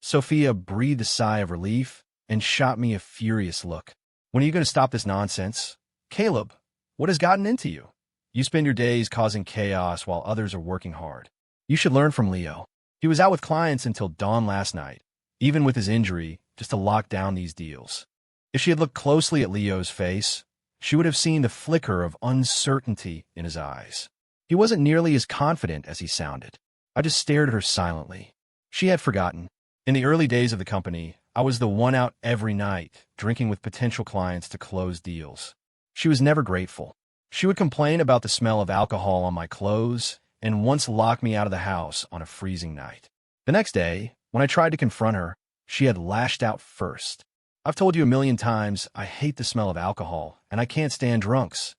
Sophia breathed a sigh of relief and shot me a furious look. When are you going to stop this nonsense? Caleb, what has gotten into you? You spend your days causing chaos while others are working hard. You should learn from Leo. He was out with clients until dawn last night, even with his injury, just to lock down these deals. If she had looked closely at Leo's face, she would have seen the flicker of uncertainty in his eyes. He wasn't nearly as confident as he sounded. I just stared at her silently. She had forgotten. In the early days of the company, I was the one out every night, drinking with potential clients to close deals. She was never grateful. She would complain about the smell of alcohol on my clothes and once lock me out of the house on a freezing night. The next day, when I tried to confront her, she had lashed out first. I've told you 1,000,000 times I hate the smell of alcohol and I can't stand drunks.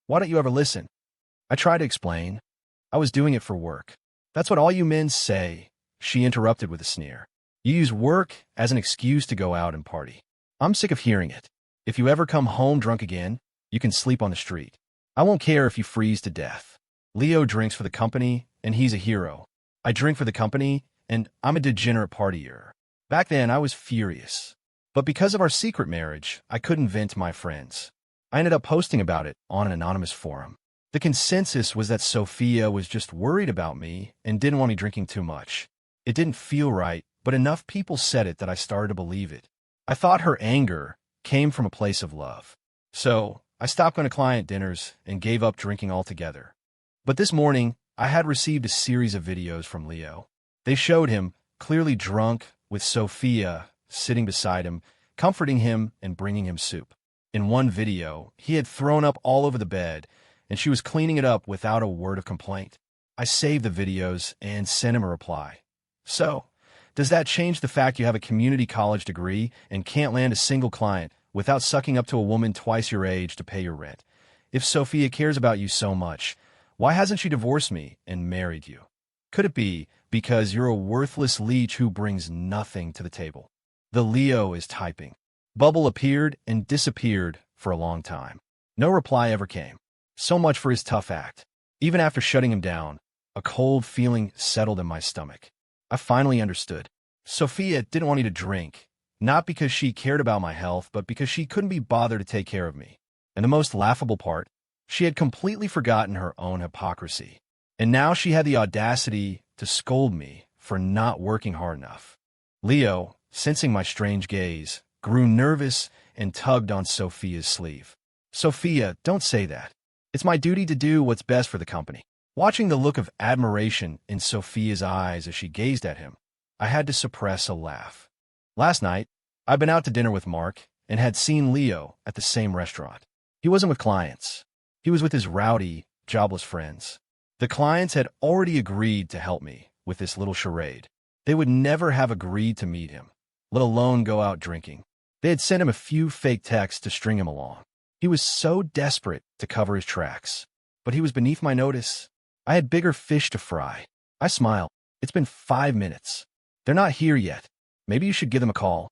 Why don't you ever listen? I tried to explain. I was doing it for work. That's what all you men say, she interrupted with a sneer. You use work as an excuse to go out and party. I'm sick of hearing it. If you ever come home drunk again, you can sleep on the street. I won't care if you freeze to death. Leo drinks for the company, and he's a hero. I drink for the company, and I'm a degenerate partier. Back then, I was furious. But because of our secret marriage, I couldn't vent to my friends. I ended up posting about it on an anonymous forum. The consensus was that Sophia was just worried about me and didn't want me drinking too much. It didn't feel right, but enough people said it that I started to believe it. I thought her anger came from a place of love. So I stopped going to client dinners and gave up drinking altogether. But this morning, I had received a series of videos from Leo. They showed him, clearly drunk, with Sophia sitting beside him, comforting him and bringing him soup. In one video, he had thrown up all over the bed, and she was cleaning it up without a word of complaint. I saved the videos and sent him a reply. So, does that change the fact you have a community college degree and can't land a single client without sucking up to a woman twice your age to pay your rent? If Sophia cares about you so much, why hasn't she divorced me and married you? Could it be because you're a worthless leech who brings nothing to the table? The Leo is typing. Bubble appeared and disappeared for a long time. No reply ever came. So much for his tough act. Even after shutting him down, a cold feeling settled in my stomach. I finally understood. Sophia didn't want me to drink, not because she cared about my health, but because she couldn't be bothered to take care of me. And the most laughable part, she had completely forgotten her own hypocrisy. And now she had the audacity to scold me for not working hard enough. Leo, sensing my strange gaze, grew nervous and tugged on Sophia's sleeve. Sophia, don't say that. It's my duty to do what's best for the company. Watching the look of admiration in Sophia's eyes as she gazed at him, I had to suppress a laugh. Last night, I'd been out to dinner with Mark and had seen Leo at the same restaurant. He wasn't with clients. He was with his rowdy, jobless friends. The clients had already agreed to help me with this little charade. They would never have agreed to meet him, let alone go out drinking. They had sent him a few fake texts to string him along. He was so desperate to cover his tracks. But he was beneath my notice. I had bigger fish to fry. I smiled. It's been 5 minutes. They're not here yet. Maybe you should give them a call.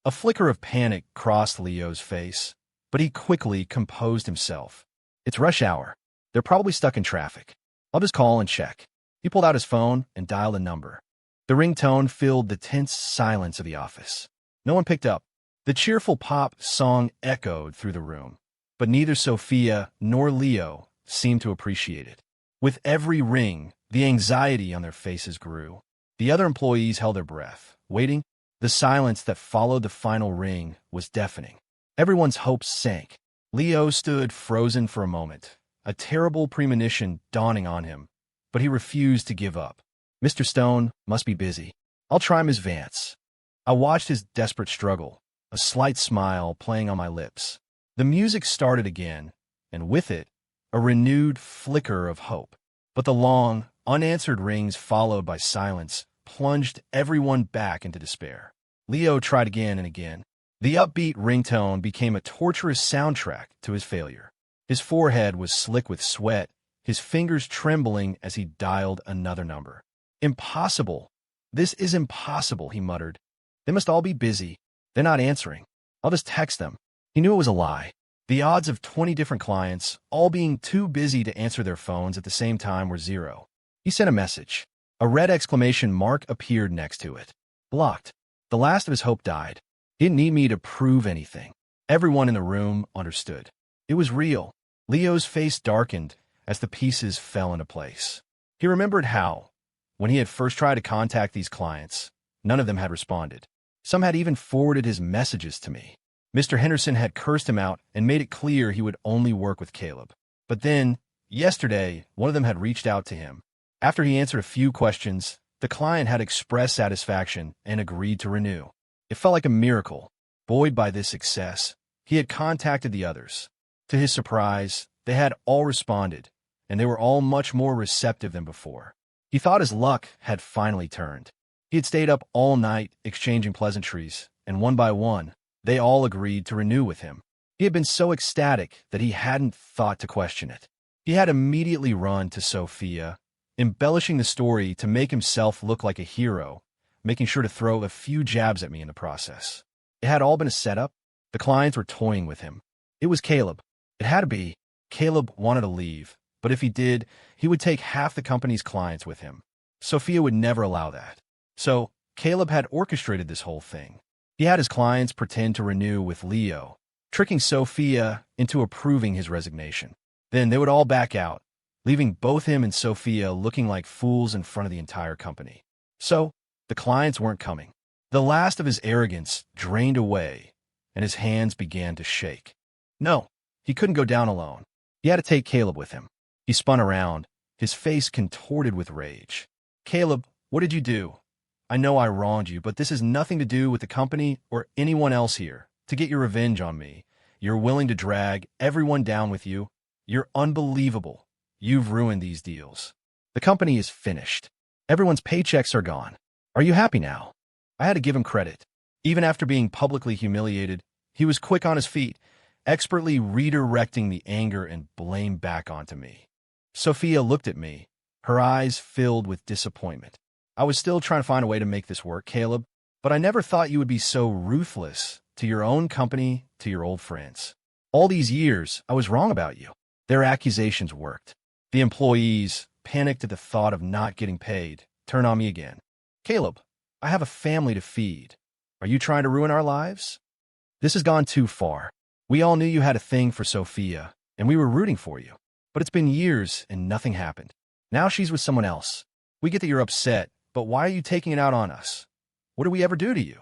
A flicker of panic crossed Leo's face, but he quickly composed himself. It's rush hour. They're probably stuck in traffic. I'll just call and check. He pulled out his phone and dialed a number. The ringtone filled the tense silence of the office. No one picked up. The cheerful pop song echoed through the room, but neither Sophia nor Leo seemed to appreciate it. With every ring, the anxiety on their faces grew. The other employees held their breath, waiting. The silence that followed the final ring was deafening. Everyone's hopes sank. Leo stood frozen for a moment, a terrible premonition dawning on him, but he refused to give up. Mr. Stone must be busy. I'll try Ms. Vance. I watched his desperate struggle, a slight smile playing on my lips. The music started again, and with it, a renewed flicker of hope. But the long, unanswered rings followed by silence plunged everyone back into despair. Leo tried again and again. The upbeat ringtone became a torturous soundtrack to his failure. His forehead was slick with sweat, his fingers trembling as he dialed another number. Impossible. This is impossible, he muttered. They must all be busy. They're not answering. I'll just text them. He knew it was a lie. The odds of 20 different clients, all being too busy to answer their phones at the same time, were 0. He sent a message. A red exclamation mark appeared next to it. Blocked. The last of his hope died. He didn't need me to prove anything. Everyone in the room understood. It was real. Leo's face darkened as the pieces fell into place. He remembered how, when he had first tried to contact these clients, none of them had responded. Some had even forwarded his messages to me. Mr. Henderson had cursed him out and made it clear he would only work with Caleb. But then, yesterday, one of them had reached out to him. After he answered a few questions, the client had expressed satisfaction and agreed to renew. It felt like a miracle. Buoyed by this success, he had contacted the others. To his surprise, they had all responded, and they were all much more receptive than before. He thought his luck had finally turned. He had stayed up all night exchanging pleasantries, and one by one, they all agreed to renew with him. He had been so ecstatic that he hadn't thought to question it. He had immediately run to Sophia, embellishing the story to make himself look like a hero, making sure to throw a few jabs at me in the process. It had all been a setup. The clients were toying with him. It was Caleb. It had to be. Caleb wanted to leave, but if he did, he would take half the company's clients with him. Sophia would never allow that. So, Caleb had orchestrated this whole thing. He had his clients pretend to renew with Leo, tricking Sophia into approving his resignation. Then they would all back out, leaving both him and Sophia looking like fools in front of the entire company. So, the clients weren't coming. The last of his arrogance drained away, and his hands began to shake. No, he couldn't go down alone. He had to take Caleb with him. He spun around, his face contorted with rage. Caleb, what did you do? I know I wronged you, but this has nothing to do with the company or anyone else here. To get your revenge on me, you're willing to drag everyone down with you. You're unbelievable. You've ruined these deals. The company is finished. Everyone's paychecks are gone. Are you happy now? I had to give him credit. Even after being publicly humiliated, he was quick on his feet, expertly redirecting the anger and blame back onto me. Sophia looked at me, her eyes filled with disappointment. I was still trying to find a way to make this work, Caleb, but I never thought you would be so ruthless to your own company, to your old friends. All these years, I was wrong about you. Their accusations worked. The employees, panicked at the thought of not getting paid, turned on me again. Caleb, I have a family to feed. Are you trying to ruin our lives? This has gone too far. We all knew you had a thing for Sophia, and we were rooting for you. But it's been years and nothing happened. Now she's with someone else. We get that you're upset, but why are you taking it out on us? What did we ever do to you?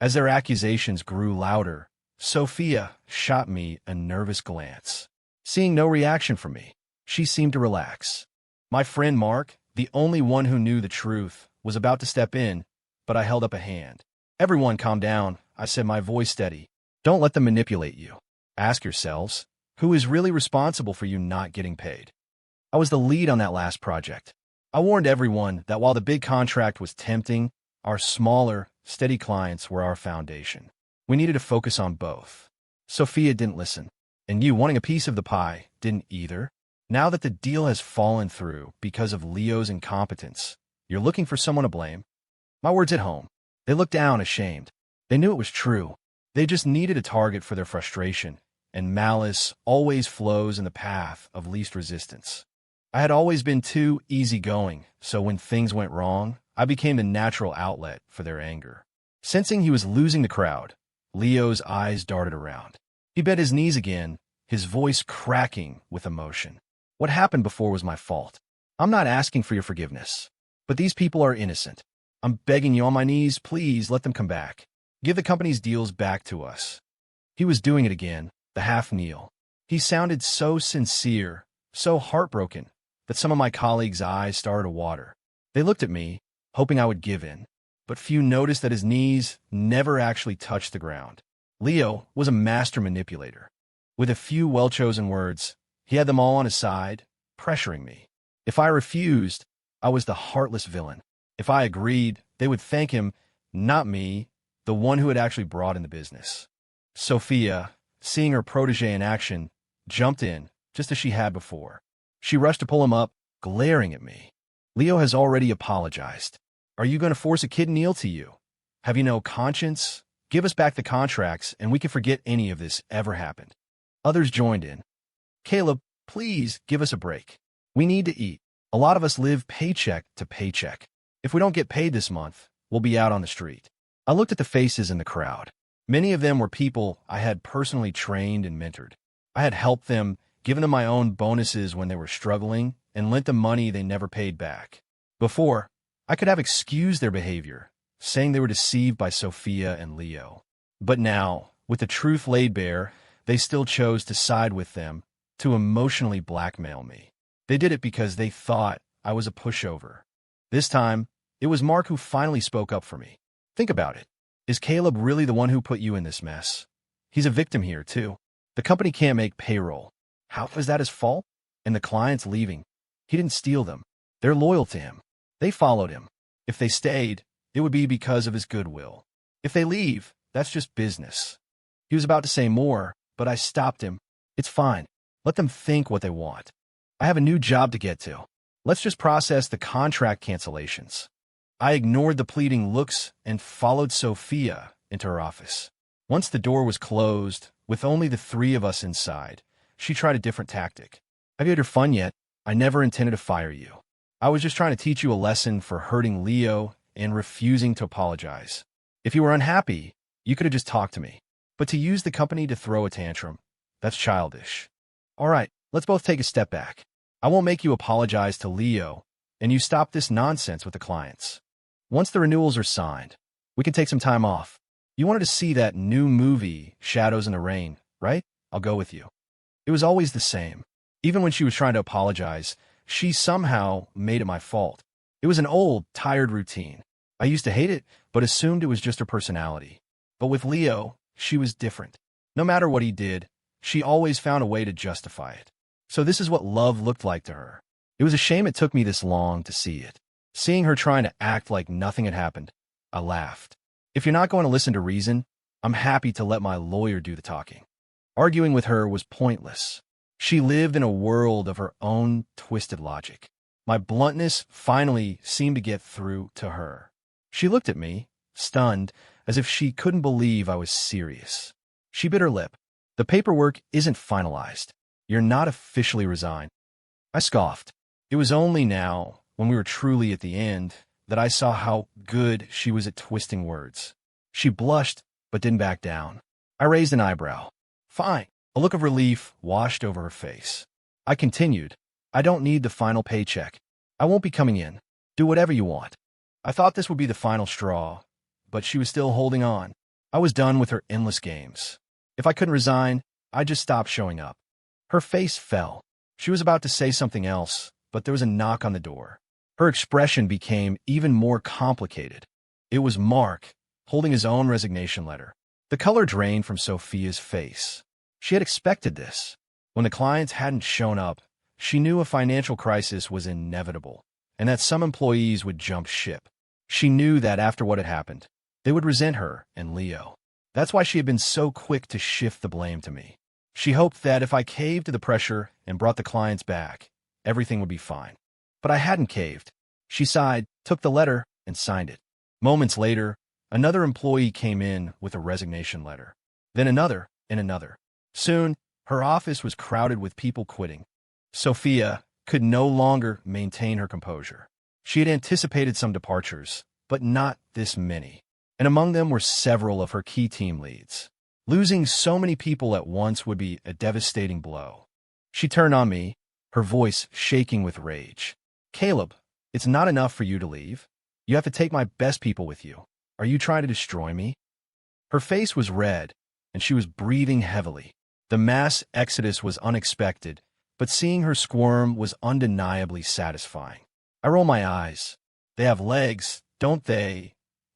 As their accusations grew louder, Sophia shot me a nervous glance. Seeing no reaction from me, she seemed to relax. My friend Mark, the only one who knew the truth, was about to step in, but I held up a hand. Everyone calm down, I said, my voice steady. Don't let them manipulate you. Ask yourselves, who is really responsible for you not getting paid? I was the lead on that last project. I warned everyone that while the big contract was tempting, our smaller, steady clients were our foundation. We needed to focus on both. Sophia didn't listen. And you, wanting a piece of the pie, didn't either. Now that the deal has fallen through because of Leo's incompetence, you're looking for someone to blame. My words hit home. They looked down, ashamed. They knew it was true. They just needed a target for their frustration, and malice always flows in the path of least resistance. I had always been too easygoing, so when things went wrong, I became the natural outlet for their anger. Sensing he was losing the crowd, Leo's eyes darted around. He bent his knees again, his voice cracking with emotion. What happened before was my fault. I'm not asking for your forgiveness. But these people are innocent. I'm begging you on my knees, please let them come back. Give the company's deals back to us. He was doing it again, the half kneel. He sounded so sincere, so heartbroken, that some of my colleagues' eyes started to water. They looked at me, hoping I would give in, but few noticed that his knees never actually touched the ground. Leo was a master manipulator. With a few well-chosen words, he had them all on his side, pressuring me. If I refused, I was the heartless villain. If I agreed, they would thank him, not me, the one who had actually brought in the business. Sophia, seeing her protege in action, jumped in, just as she had before. She rushed to pull him up, glaring at me. Leo has already apologized. Are you going to force a kid to kneel to you? Have you no conscience? Give us back the contracts, and we can forget any of this ever happened. Others joined in. Caleb, please give us a break. We need to eat. A lot of us live paycheck to paycheck. If we don't get paid this month, we'll be out on the street. I looked at the faces in the crowd. Many of them were people I had personally trained and mentored. I had helped them, given them my own bonuses when they were struggling, and lent them money they never paid back. Before, I could have excused their behavior, saying they were deceived by Sophia and Leo. But now, with the truth laid bare, they still chose to side with them, to emotionally blackmail me. They did it because they thought I was a pushover. This time, it was Mark who finally spoke up for me. Think about it. Is Caleb really the one who put you in this mess? He's a victim here, too. The company can't make payroll. How is that his fault? And the client's leaving. He didn't steal them. They're loyal to him. They followed him. If they stayed, it would be because of his goodwill. If they leave, that's just business. He was about to say more, but I stopped him. It's fine. Let them think what they want. I have a new job to get to. Let's just process the contract cancellations. I ignored the pleading looks and followed Sophia into her office. Once the door was closed, with only the three of us inside, she tried a different tactic. Have you had your fun yet? I never intended to fire you. I was just trying to teach you a lesson for hurting Leo and refusing to apologize. If you were unhappy, you could have just talked to me. But to use the company to throw a tantrum, that's childish. All right, let's both take a step back. I won't make you apologize to Leo, and you stop this nonsense with the clients. Once the renewals are signed, we can take some time off. You wanted to see that new movie, Shadows in the Rain, right? I'll go with you. It was always the same. Even when she was trying to apologize, she somehow made it my fault. It was an old, tired routine. I used to hate it, but assumed it was just her personality. But with Leo, she was different. No matter what he did, she always found a way to justify it. So this is what love looked like to her. It was a shame it took me this long to see it. Seeing her trying to act like nothing had happened, I laughed. If you're not going to listen to reason, I'm happy to let my lawyer do the talking. Arguing with her was pointless. She lived in a world of her own twisted logic. My bluntness finally seemed to get through to her. She looked at me, stunned, as if she couldn't believe I was serious. She bit her lip. The paperwork isn't finalized. You're not officially resigned. I scoffed. It was only now, when we were truly at the end, that I saw how good she was at twisting words. She blushed, but didn't back down. I raised an eyebrow. Fine. A look of relief washed over her face. I continued. I don't need the final paycheck. I won't be coming in. Do whatever you want. I thought this would be the final straw, but she was still holding on. I was done with her endless games. If I couldn't resign, I'd just stop showing up. Her face fell. She was about to say something else, but there was a knock on the door. Her expression became even more complicated. It was Mark, holding his own resignation letter. The color drained from Sophia's face. She had expected this. When the clients hadn't shown up, she knew a financial crisis was inevitable, and that some employees would jump ship. She knew that after what had happened, they would resent her and Leo. That's why she had been so quick to shift the blame to me. She hoped that if I caved to the pressure and brought the clients back, everything would be fine. But I hadn't caved. She sighed, took the letter, and signed it. Moments later, another employee came in with a resignation letter. Then another, and another. Soon, her office was crowded with people quitting. Sophia could no longer maintain her composure. She had anticipated some departures, but not this many. And among them were several of her key team leads. Losing so many people at once would be a devastating blow. She turned on me, her voice shaking with rage. "Caleb, it's not enough for you to leave. You have to take my best people with you. Are you trying to destroy me?" Her face was red, and she was breathing heavily. The mass exodus was unexpected, but seeing her squirm was undeniably satisfying. I roll my eyes. They have legs, don't they?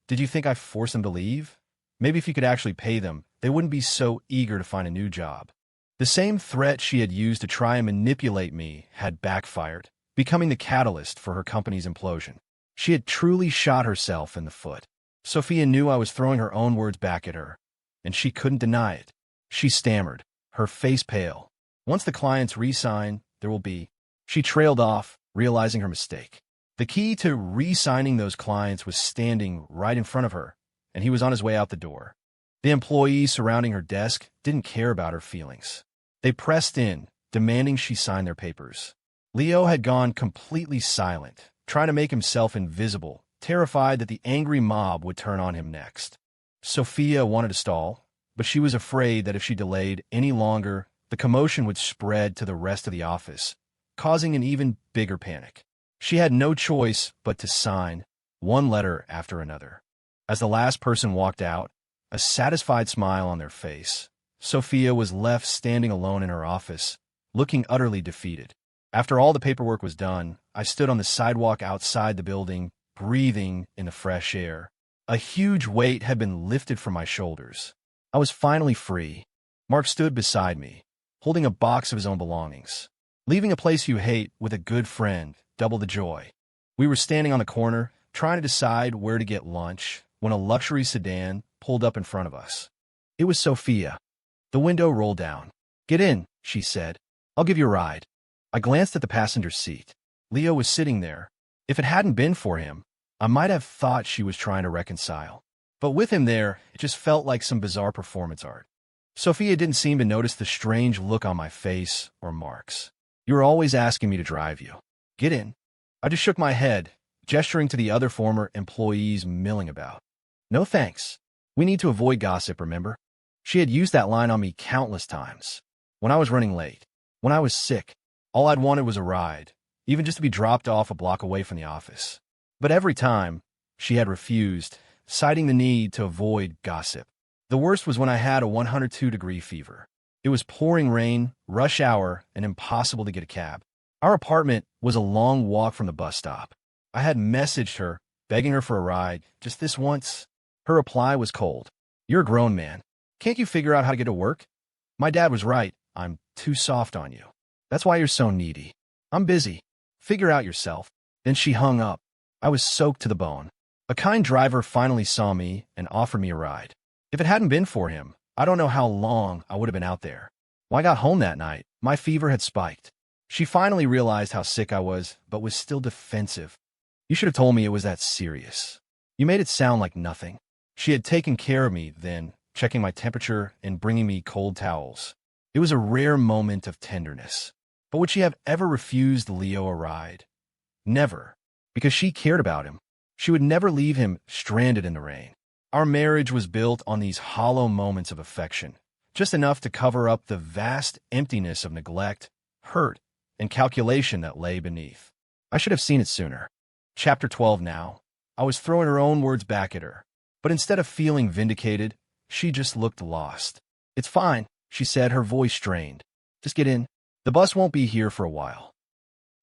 Did you think I forced them to leave? Maybe if you could actually pay them, they wouldn't be so eager to find a new job. The same threat she had used to try and manipulate me had backfired, becoming the catalyst for her company's implosion. She had truly shot herself in the foot. Sophia knew I was throwing her own words back at her, and she couldn't deny it. She stammered, her face pale. "Once the clients re-sign, there will be—" She trailed off, realizing her mistake. The key to re-signing those clients was standing right in front of her, and he was on his way out the door. The employees surrounding her desk didn't care about her feelings. They pressed in, demanding she sign their papers. Leo had gone completely silent, trying to make himself invisible, terrified that the angry mob would turn on him next. Sophia wanted to stall, but she was afraid that if she delayed any longer, the commotion would spread to the rest of the office, causing an even bigger panic. She had no choice but to sign, one letter after another. As the last person walked out, a satisfied smile on their face, Sophia was left standing alone in her office, looking utterly defeated. After all the paperwork was done, I stood on the sidewalk outside the building, breathing in the fresh air. A huge weight had been lifted from my shoulders. I was finally free. Mark stood beside me, holding a box of his own belongings. Leaving a place you hate with a good friend, double the joy. We were standing on the corner, trying to decide where to get lunch, when a luxury sedan pulled up in front of us. It was Sophia. The window rolled down. "Get in," she said. "I'll give you a ride." I glanced at the passenger seat. Leo was sitting there. If it hadn't been for him, I might have thought she was trying to reconcile. But with him there, it just felt like some bizarre performance art. Sophia didn't seem to notice the strange look on my face or Mark's. "You were always asking me to drive you. Get in." I just shook my head, gesturing to the other former employees milling about. "No thanks. We need to avoid gossip, remember?" She had used that line on me countless times. When I was running late, when I was sick, all I'd wanted was a ride, even just to be dropped off a block away from the office. But every time, she had refused, citing the need to avoid gossip. The worst was when I had a 102-degree fever. It was pouring rain, rush hour, and impossible to get a cab. Our apartment was a long walk from the bus stop. I had messaged her, begging her for a ride, just this once. Her reply was cold. "You're a grown man. Can't you figure out how to get to work? My dad was right. I'm too soft on you. That's why you're so needy. I'm busy. Figure out yourself." Then she hung up. I was soaked to the bone. A kind driver finally saw me and offered me a ride. If it hadn't been for him, I don't know how long I would have been out there. When I got home that night, my fever had spiked. She finally realized how sick I was, but was still defensive. "You should have told me it was that serious. You made it sound like nothing." She had taken care of me then, checking my temperature and bringing me cold towels. It was a rare moment of tenderness. But would she have ever refused Leo a ride? Never, because she cared about him. She would never leave him stranded in the rain. Our marriage was built on these hollow moments of affection, just enough to cover up the vast emptiness of neglect, hurt, and calculation that lay beneath. I should have seen it sooner. Chapter 12 now. I was throwing her own words back at her, but instead of feeling vindicated, she just looked lost. "It's fine," she said, her voice strained. "Just get in. The bus won't be here for a while."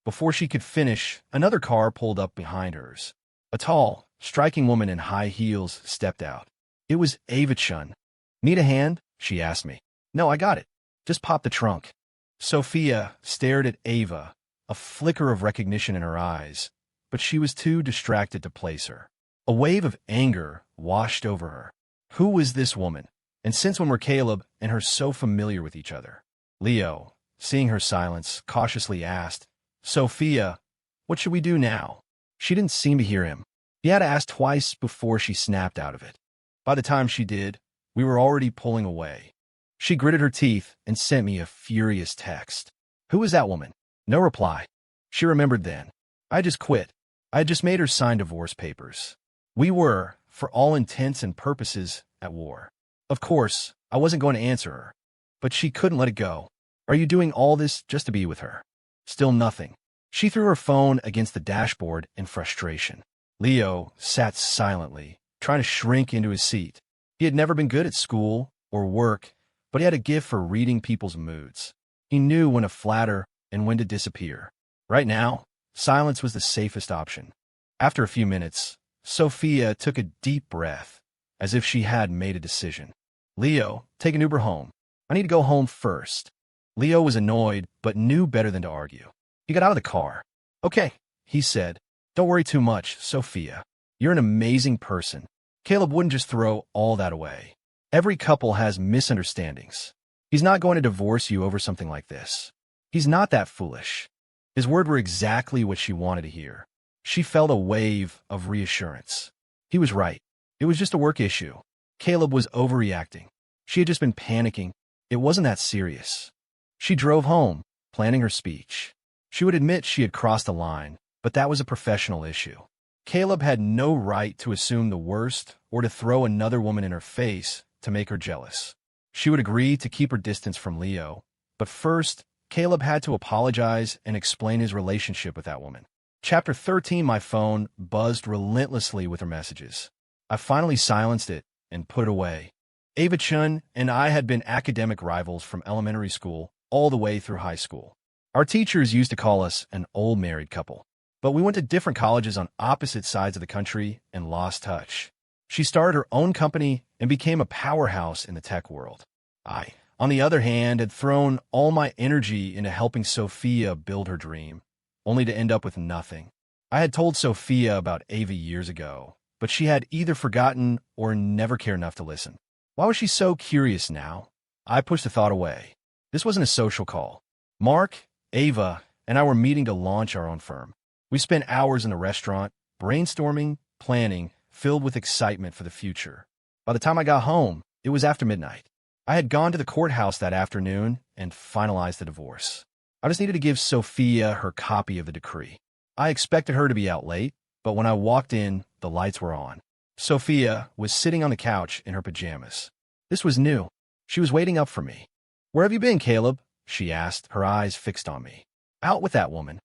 Before she could finish, another car pulled up behind hers. A tall, striking woman in high heels stepped out. It was Ava Chun. "Need a hand?" she asked me. "No, I got it. Just pop the trunk." Sophia stared at Ava, a flicker of recognition in her eyes, but she was too distracted to place her. A wave of anger washed over her. Who was this woman? And since when were Caleb and her so familiar with each other? Leo, seeing her silence, cautiously asked, "Sophia, what should we do now?" She didn't seem to hear him. He had to ask twice before she snapped out of it. By the time she did, we were already pulling away. She gritted her teeth and sent me a furious text. Who was that woman? No reply. She remembered then. I just quit. I had just made her sign divorce papers. We were, for all intents and purposes, at war. Of course, I wasn't going to answer her, but she couldn't let it go. Are you doing all this just to be with her? Still nothing. She threw her phone against the dashboard in frustration. Leo sat silently, trying to shrink into his seat. He had never been good at school or work, but he had a gift for reading people's moods. He knew when to flatter and when to disappear. Right now, silence was the safest option. After a few minutes, Sophia took a deep breath, as if she had made a decision. "Leo, take an Uber home. I need to go home first." Leo was annoyed, but knew better than to argue. He got out of the car. "Okay," he said. "Don't worry too much, Sophia. You're an amazing person. Caleb wouldn't just throw all that away. Every couple has misunderstandings. He's not going to divorce you over something like this. He's not that foolish." His words were exactly what she wanted to hear. She felt a wave of reassurance. He was right. It was just a work issue. Caleb was overreacting. She had just been panicking. It wasn't that serious. She drove home, planning her speech. She would admit she had crossed the line, but that was a professional issue. Caleb had no right to assume the worst or to throw another woman in her face to make her jealous. She would agree to keep her distance from Leo, but first, Caleb had to apologize and explain his relationship with that woman. Chapter 13, my phone buzzed relentlessly with her messages. I finally silenced it and put it away. Ava Chun and I had been academic rivals from elementary school all the way through high school. Our teachers used to call us an old married couple, but we went to different colleges on opposite sides of the country and lost touch. She started her own company and became a powerhouse in the tech world. I, on the other hand, had thrown all my energy into helping Sophia build her dream, only to end up with nothing. I had told Sophia about Ava years ago, but she had either forgotten or never cared enough to listen. Why was she so curious now? I pushed the thought away. This wasn't a social call. Mark, Ava, and I were meeting to launch our own firm. We spent hours in the restaurant, brainstorming, planning, filled with excitement for the future. By the time I got home, it was after midnight. I had gone to the courthouse that afternoon and finalized the divorce. I just needed to give Sophia her copy of the decree. I expected her to be out late, but when I walked in, the lights were on. Sophia was sitting on the couch in her pajamas. This was new. She was waiting up for me. "Where have you been, Caleb?" she asked, her eyes fixed on me. "Out with that woman."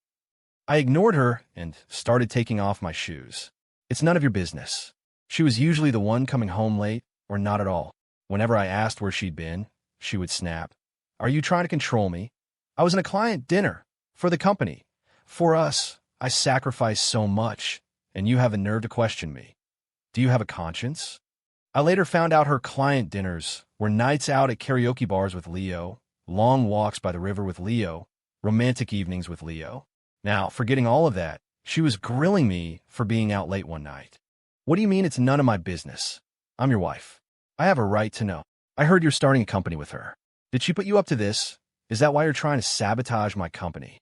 I ignored her and started taking off my shoes. "It's none of your business." She was usually the one coming home late, or not at all. Whenever I asked where she'd been, she would snap, "Are you trying to control me? I was in a client dinner. For the company. For us, I sacrificed so much, and you have the nerve to question me. Do you have a conscience?" I later found out her client dinners were nights out at karaoke bars with Leo, long walks by the river with Leo, romantic evenings with Leo. Now, forgetting all of that, she was grilling me for being out late one night. "What do you mean it's none of my business? I'm your wife. I have a right to know. I heard you're starting a company with her. Did she put you up to this? Is that why you're trying to sabotage my company?"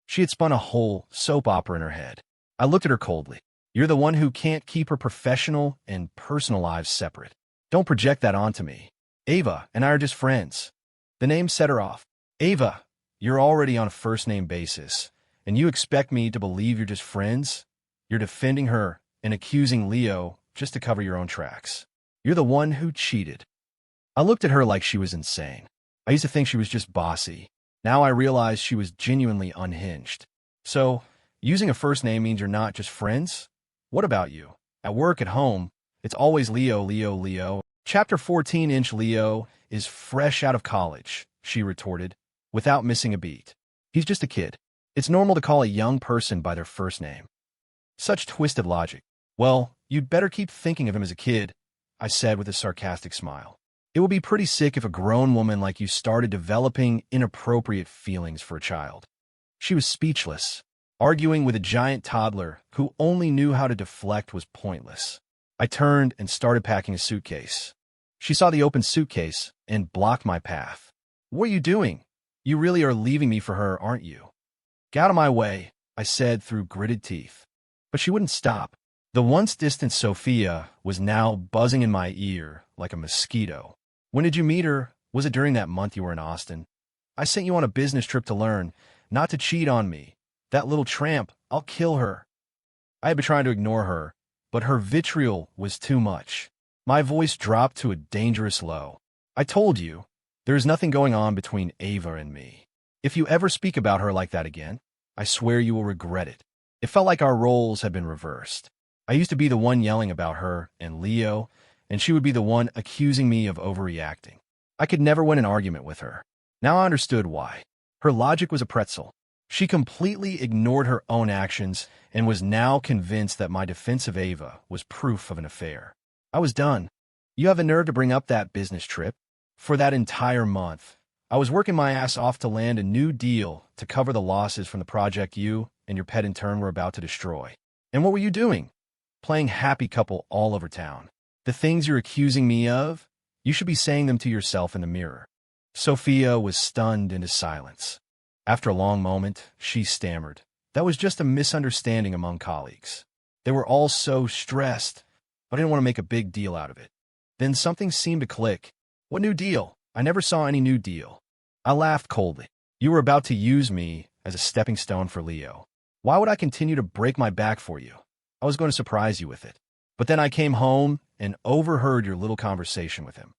She had spun a whole soap opera in her head. I looked at her coldly. "You're the one who can't keep her professional and personal lives separate. Don't project that onto me. Ava and I are just friends." The name set her off. "Ava, you're already on a first-name basis, and you expect me to believe you're just friends? You're defending her and accusing Leo just to cover your own tracks. You're the one who cheated." I looked at her like she was insane. I used to think she was just bossy. Now I realized she was genuinely unhinged. "So, using a first name means you're not just friends? What about you? At work, at home, it's always Leo, Leo, Leo." Chapter 14-inch Leo is fresh out of college, she retorted, without missing a beat. "He's just a kid. It's normal to call a young person by their first name. Such twisted logic. Well, you'd better keep thinking of him as a kid, I said with a sarcastic smile. It would be pretty sick if a grown woman like you started developing inappropriate feelings for a child. She was speechless. Arguing with a giant toddler who only knew how to deflect was pointless. I turned and started packing a suitcase. She saw the open suitcase and blocked my path. What are you doing? You really are leaving me for her, aren't you? Get out of my way, I said through gritted teeth. But she wouldn't stop. The once distant Sophia was now buzzing in my ear like a mosquito. When did you meet her? Was it during that month you were in Austin? I sent you on a business trip to learn, not to cheat on me. That little tramp, I'll kill her. I had been trying to ignore her, but her vitriol was too much. My voice dropped to a dangerous low. I told you, there is nothing going on between Ava and me. If you ever speak about her like that again, I swear you will regret it. It felt like our roles had been reversed. I used to be the one yelling about her and Leo, and she would be the one accusing me of overreacting. I could never win an argument with her. Now I understood why. Her logic was a pretzel. She completely ignored her own actions and was now convinced that my defense of Ava was proof of an affair. I was done. You have the nerve to bring up that business trip? For that entire month, I was working my ass off to land a new deal to cover the losses from the project you and your pet intern were about to destroy. And what were you doing? Playing happy couple all over town. The things you're accusing me of, you should be saying them to yourself in the mirror. Sophia was stunned into silence. After a long moment, she stammered. That was just a misunderstanding among colleagues. They were all so stressed, but I didn't want to make a big deal out of it. Then something seemed to click. What new deal? I never saw any new deal. I laughed coldly. You were about to use me as a stepping stone for Leo. Why would I continue to break my back for you? I was going to surprise you with it. But then I came home and overheard your little conversation with him.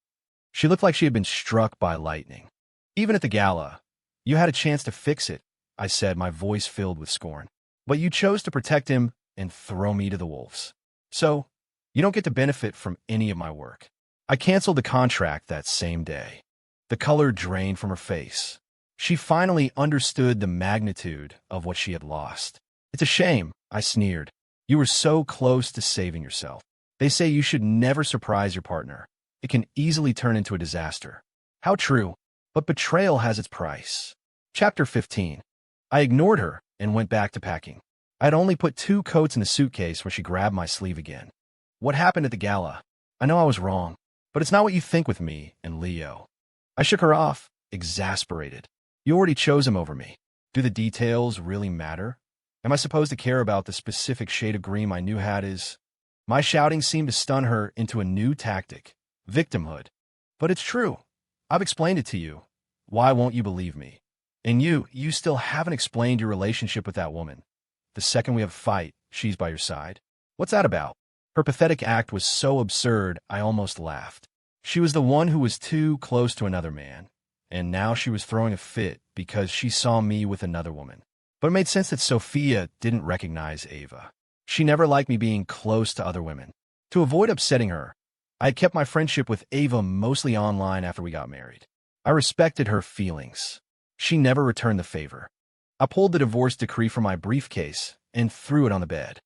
She looked like she had been struck by lightning. Even at the gala, you had a chance to fix it, I said, my voice filled with scorn. But you chose to protect him and throw me to the wolves. So, you don't get to benefit from any of my work. I canceled the contract that same day. The color drained from her face. She finally understood the magnitude of what she had lost. It's a shame, I sneered. You were so close to saving yourself. They say you should never surprise your partner. It can easily turn into a disaster. How true, but betrayal has its price. Chapter 15. I ignored her and went back to packing. I had only put 2 coats in the suitcase when she grabbed my sleeve again. What happened at the gala? I know I was wrong, but it's not what you think with me and Leo. I shook her off, exasperated. You already chose him over me. Do the details really matter? Am I supposed to care about the specific shade of green my new hat is? My shouting seemed to stun her into a new tactic, victimhood. But it's true. I've explained it to you. Why won't you believe me? And you still haven't explained your relationship with that woman. The second we have a fight, she's by your side. What's that about? Her pathetic act was so absurd, I almost laughed. She was the one who was too close to another man, and now she was throwing a fit because she saw me with another woman. But it made sense that Sophia didn't recognize Ava. She never liked me being close to other women. To avoid upsetting her, I had kept my friendship with Ava mostly online after we got married. I respected her feelings. She never returned the favor. I pulled the divorce decree from my briefcase and threw it on the bed.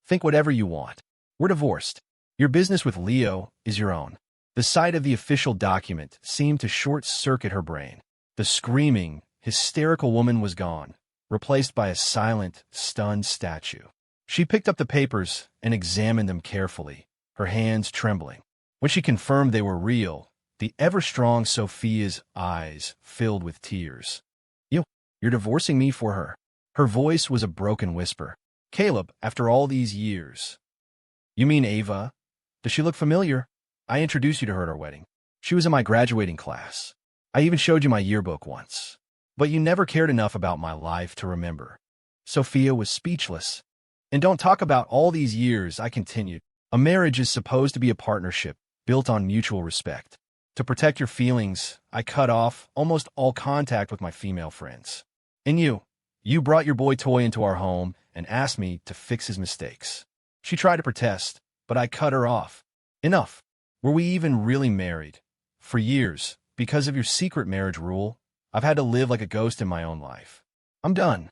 Think whatever you want. We're divorced. Your business with Leo is your own. The sight of the official document seemed to short-circuit her brain. The screaming, hysterical woman was gone, replaced by a silent, stunned statue. She picked up the papers and examined them carefully, her hands trembling. When she confirmed they were real, the ever-strong Sophia's eyes filled with tears. You're divorcing me for her. Her voice was a broken whisper. Caleb, after all these years. You mean Ava? Does she look familiar? I introduced you to her at our wedding. She was in my graduating class. I even showed you my yearbook once. But you never cared enough about my life to remember. Sophia was speechless. And don't talk about all these years, I continued. A marriage is supposed to be a partnership built on mutual respect. To protect your feelings, I cut off almost all contact with my female friends. And you brought your boy toy into our home and asked me to fix his mistakes. She tried to protest, but I cut her off. Enough. Were we even really married? For years, because of your secret marriage rule, I've had to live like a ghost in my own life. I'm done.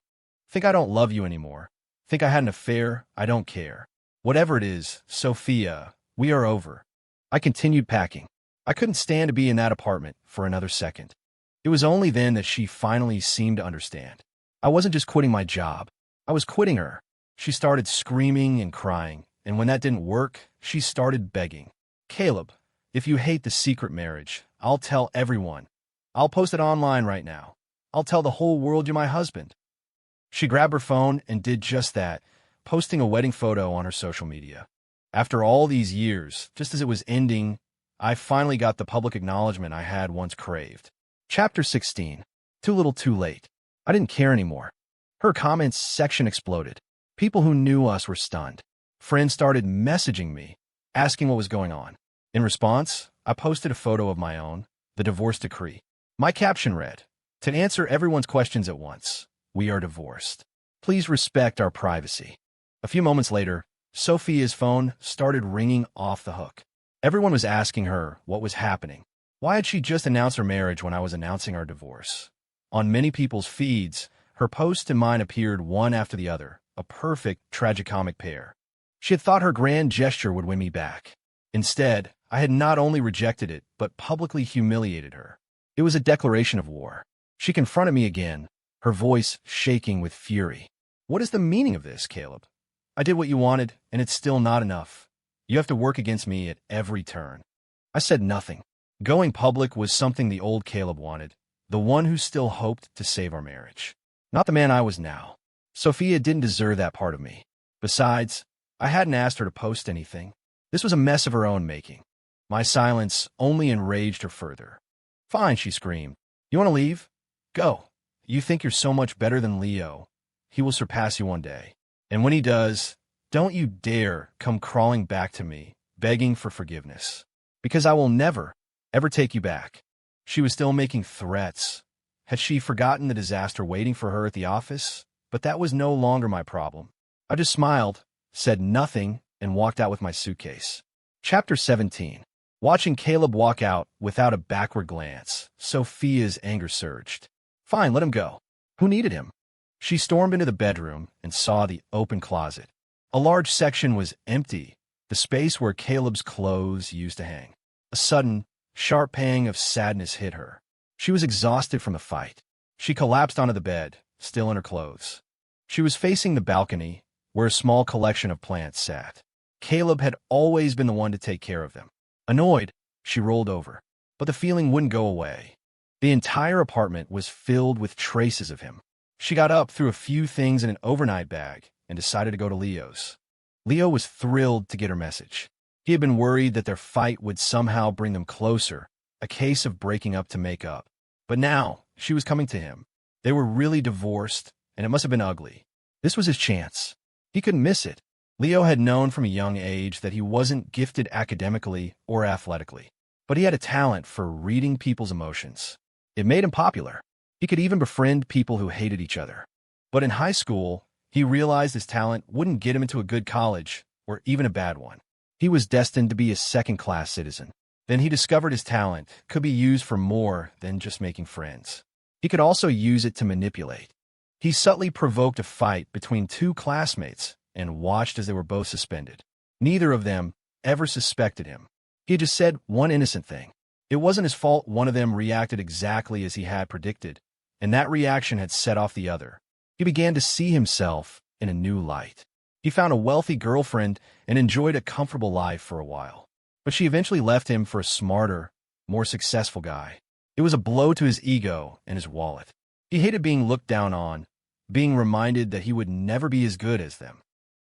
Think I don't love you anymore. Think I had an affair? I don't care. Whatever it is, Sophia, we are over. I continued packing. I couldn't stand to be in that apartment for another second. It was only then that she finally seemed to understand. I wasn't just quitting my job. I was quitting her. She started screaming and crying, and when that didn't work, she started begging. Caleb, if you hate the secret marriage, I'll tell everyone. I'll post it online right now. I'll tell the whole world you're my husband. She grabbed her phone and did just that, posting a wedding photo on her social media. After all these years, just as it was ending, I finally got the public acknowledgement I had once craved. Chapter 16. Too little too late. I didn't care anymore. Her comments section exploded. People who knew us were stunned. Friends started messaging me, asking what was going on. In response, I posted a photo of my own, the divorce decree. My caption read, "To answer everyone's questions at once, we are divorced. Please respect our privacy." A few moments later, Sophia's phone started ringing off the hook. Everyone was asking her what was happening. Why had she just announced her marriage when I was announcing our divorce? On many people's feeds, her posts and mine appeared one after the other, a perfect tragicomic pair. She had thought her grand gesture would win me back. Instead, I had not only rejected it, but publicly humiliated her. It was a declaration of war. She confronted me again, her voice shaking with fury. "What is the meaning of this, Caleb? I did what you wanted, and it's still not enough. You have to work against me at every turn." I said nothing. Going public was something the old Caleb wanted, the one who still hoped to save our marriage. Not the man I was now. Sophia didn't deserve that part of me. Besides, I hadn't asked her to post anything. This was a mess of her own making. My silence only enraged her further. "Fine," she screamed. "You want to leave? Go. You think you're so much better than Leo. He will surpass you one day. And when he does, don't you dare come crawling back to me, begging for forgiveness. Because I will never, ever take you back." She was still making threats. Had she forgotten the disaster waiting for her at the office? But that was no longer my problem. I just smiled, said nothing, and walked out with my suitcase. Chapter 17. Watching Caleb walk out without a backward glance, Sophia's anger surged. Fine, let him go. Who needed him? She stormed into the bedroom and saw the open closet. A large section was empty, the space where Caleb's clothes used to hang. A sudden, sharp pang of sadness hit her. She was exhausted from the fight. She collapsed onto the bed, still in her clothes. She was facing the balcony, where a small collection of plants sat. Caleb had always been the one to take care of them. Annoyed, she rolled over, but the feeling wouldn't go away. The entire apartment was filled with traces of him. She got up, threw a few things in an overnight bag, and decided to go to Leo's. Leo was thrilled to get her message. He had been worried that their fight would somehow bring them closer, a case of breaking up to make up. But now, she was coming to him. They were really divorced, and it must have been ugly. This was his chance. He couldn't miss it. Leo had known from a young age that he wasn't gifted academically or athletically, but he had a talent for reading people's emotions. It made him popular. He could even befriend people who hated each other. But in high school, he realized his talent wouldn't get him into a good college, or even a bad one. He was destined to be a second-class citizen. Then he discovered his talent could be used for more than just making friends. He could also use it to manipulate. He subtly provoked a fight between two classmates and watched as they were both suspended. Neither of them ever suspected him. He had just said one innocent thing. It wasn't his fault one of them reacted exactly as he had predicted, and that reaction had set off the other. He began to see himself in a new light. He found a wealthy girlfriend and enjoyed a comfortable life for a while. But she eventually left him for a smarter, more successful guy. It was a blow to his ego and his wallet. He hated being looked down on, being reminded that he would never be as good as them.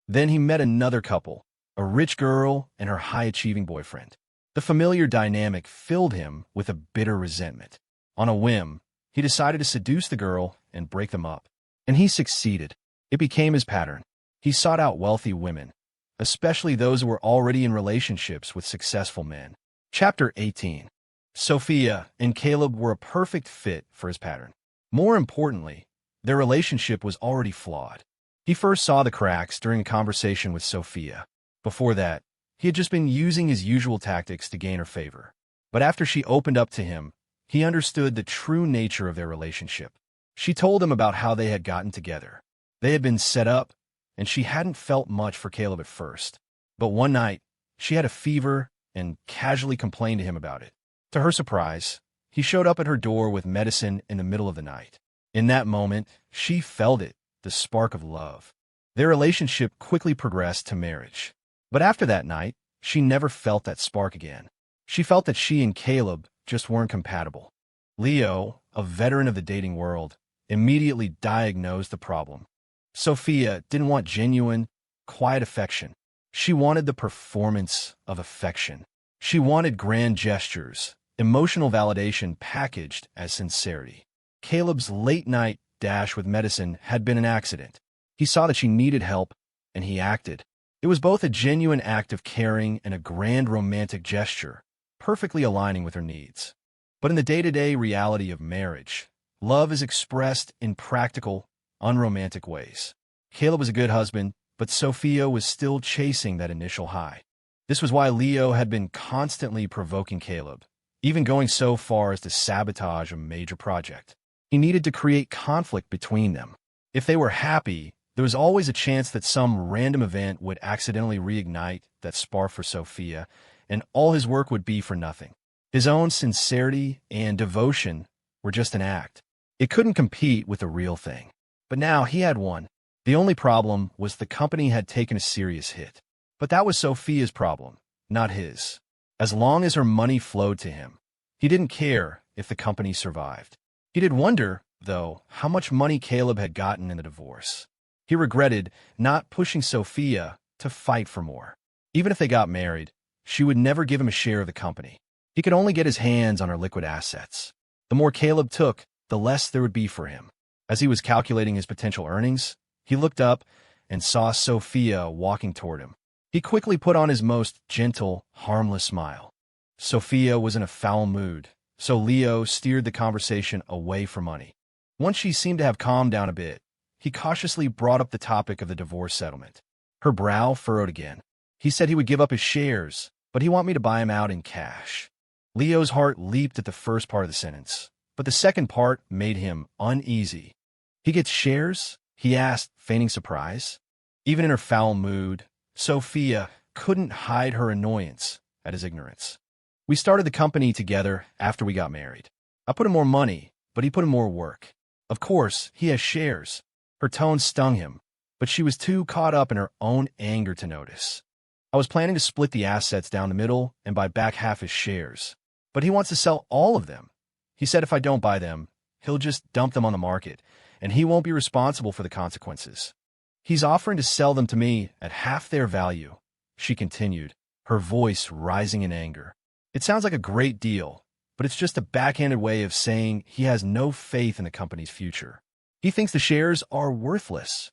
Then he met another couple, a rich girl and her high-achieving boyfriend. The familiar dynamic filled him with a bitter resentment. On a whim, he decided to seduce the girl and break them up. And he succeeded. It became his pattern. He sought out wealthy women, especially those who were already in relationships with successful men. Chapter 18. Sophia and Caleb were a perfect fit for his pattern. More importantly, their relationship was already flawed. He first saw the cracks during a conversation with Sophia. Before that, he had just been using his usual tactics to gain her favor. But after she opened up to him, he understood the true nature of their relationship. She told him about how they had gotten together, They had been set up, and she hadn't felt much for Caleb at first. But one night, she had a fever and casually complained to him about it. To her surprise, he showed up at her door with medicine in the middle of the night. In that moment, she felt it, the spark of love. Their relationship quickly progressed to marriage. But after that night, she never felt that spark again. She felt that she and Caleb just weren't compatible. Leo, a veteran of the dating world, immediately diagnosed the problem. Sophia didn't want genuine, quiet affection. She wanted the performance of affection. She wanted grand gestures, emotional validation packaged as sincerity. Caleb's late-night dash with medicine had been an accident. He saw that she needed help, and he acted. It was both a genuine act of caring and a grand romantic gesture, perfectly aligning with her needs. But in the day-to-day reality of marriage, love is expressed in practical, unromantic ways. Caleb was a good husband, but Sophia was still chasing that initial high. This was why Leo had been constantly provoking Caleb, even going so far as to sabotage a major project. He needed to create conflict between them. If they were happy, there was always a chance that some random event would accidentally reignite that spark for Sophia, and all his work would be for nothing. His own sincerity and devotion were just an act. It couldn't compete with the real thing. But now he had one. The only problem was the company had taken a serious hit. But that was Sophia's problem, not his. As long as her money flowed to him, he didn't care if the company survived. He did wonder, though, how much money Caleb had gotten in the divorce. He regretted not pushing Sophia to fight for more. Even if they got married, she would never give him a share of the company. He could only get his hands on her liquid assets. The more Caleb took, the less there would be for him. As he was calculating his potential earnings, he looked up and saw Sophia walking toward him. He quickly put on his most gentle, harmless smile. Sophia was in a foul mood, so Leo steered the conversation away from money. Once she seemed to have calmed down a bit, he cautiously brought up the topic of the divorce settlement. Her brow furrowed again. He said he would give up his shares, but he wanted me to buy him out in cash. Leo's heart leaped at the first part of the sentence, but the second part made him uneasy. He gets shares? He asked, feigning surprise. Even in her foul mood, Sophia couldn't hide her annoyance at his ignorance. We started the company together after we got married. I put in more money, but he put in more work. Of course, he has shares. Her tone stung him, but she was too caught up in her own anger to notice. I was planning to split the assets down the middle and buy back half his shares, but he wants to sell all of them. He said if I don't buy them, he'll just dump them on the market, and he won't be responsible for the consequences. He's offering to sell them to me at half their value, she continued, her voice rising in anger. It sounds like a great deal, but it's just a backhanded way of saying he has no faith in the company's future. He thinks the shares are worthless.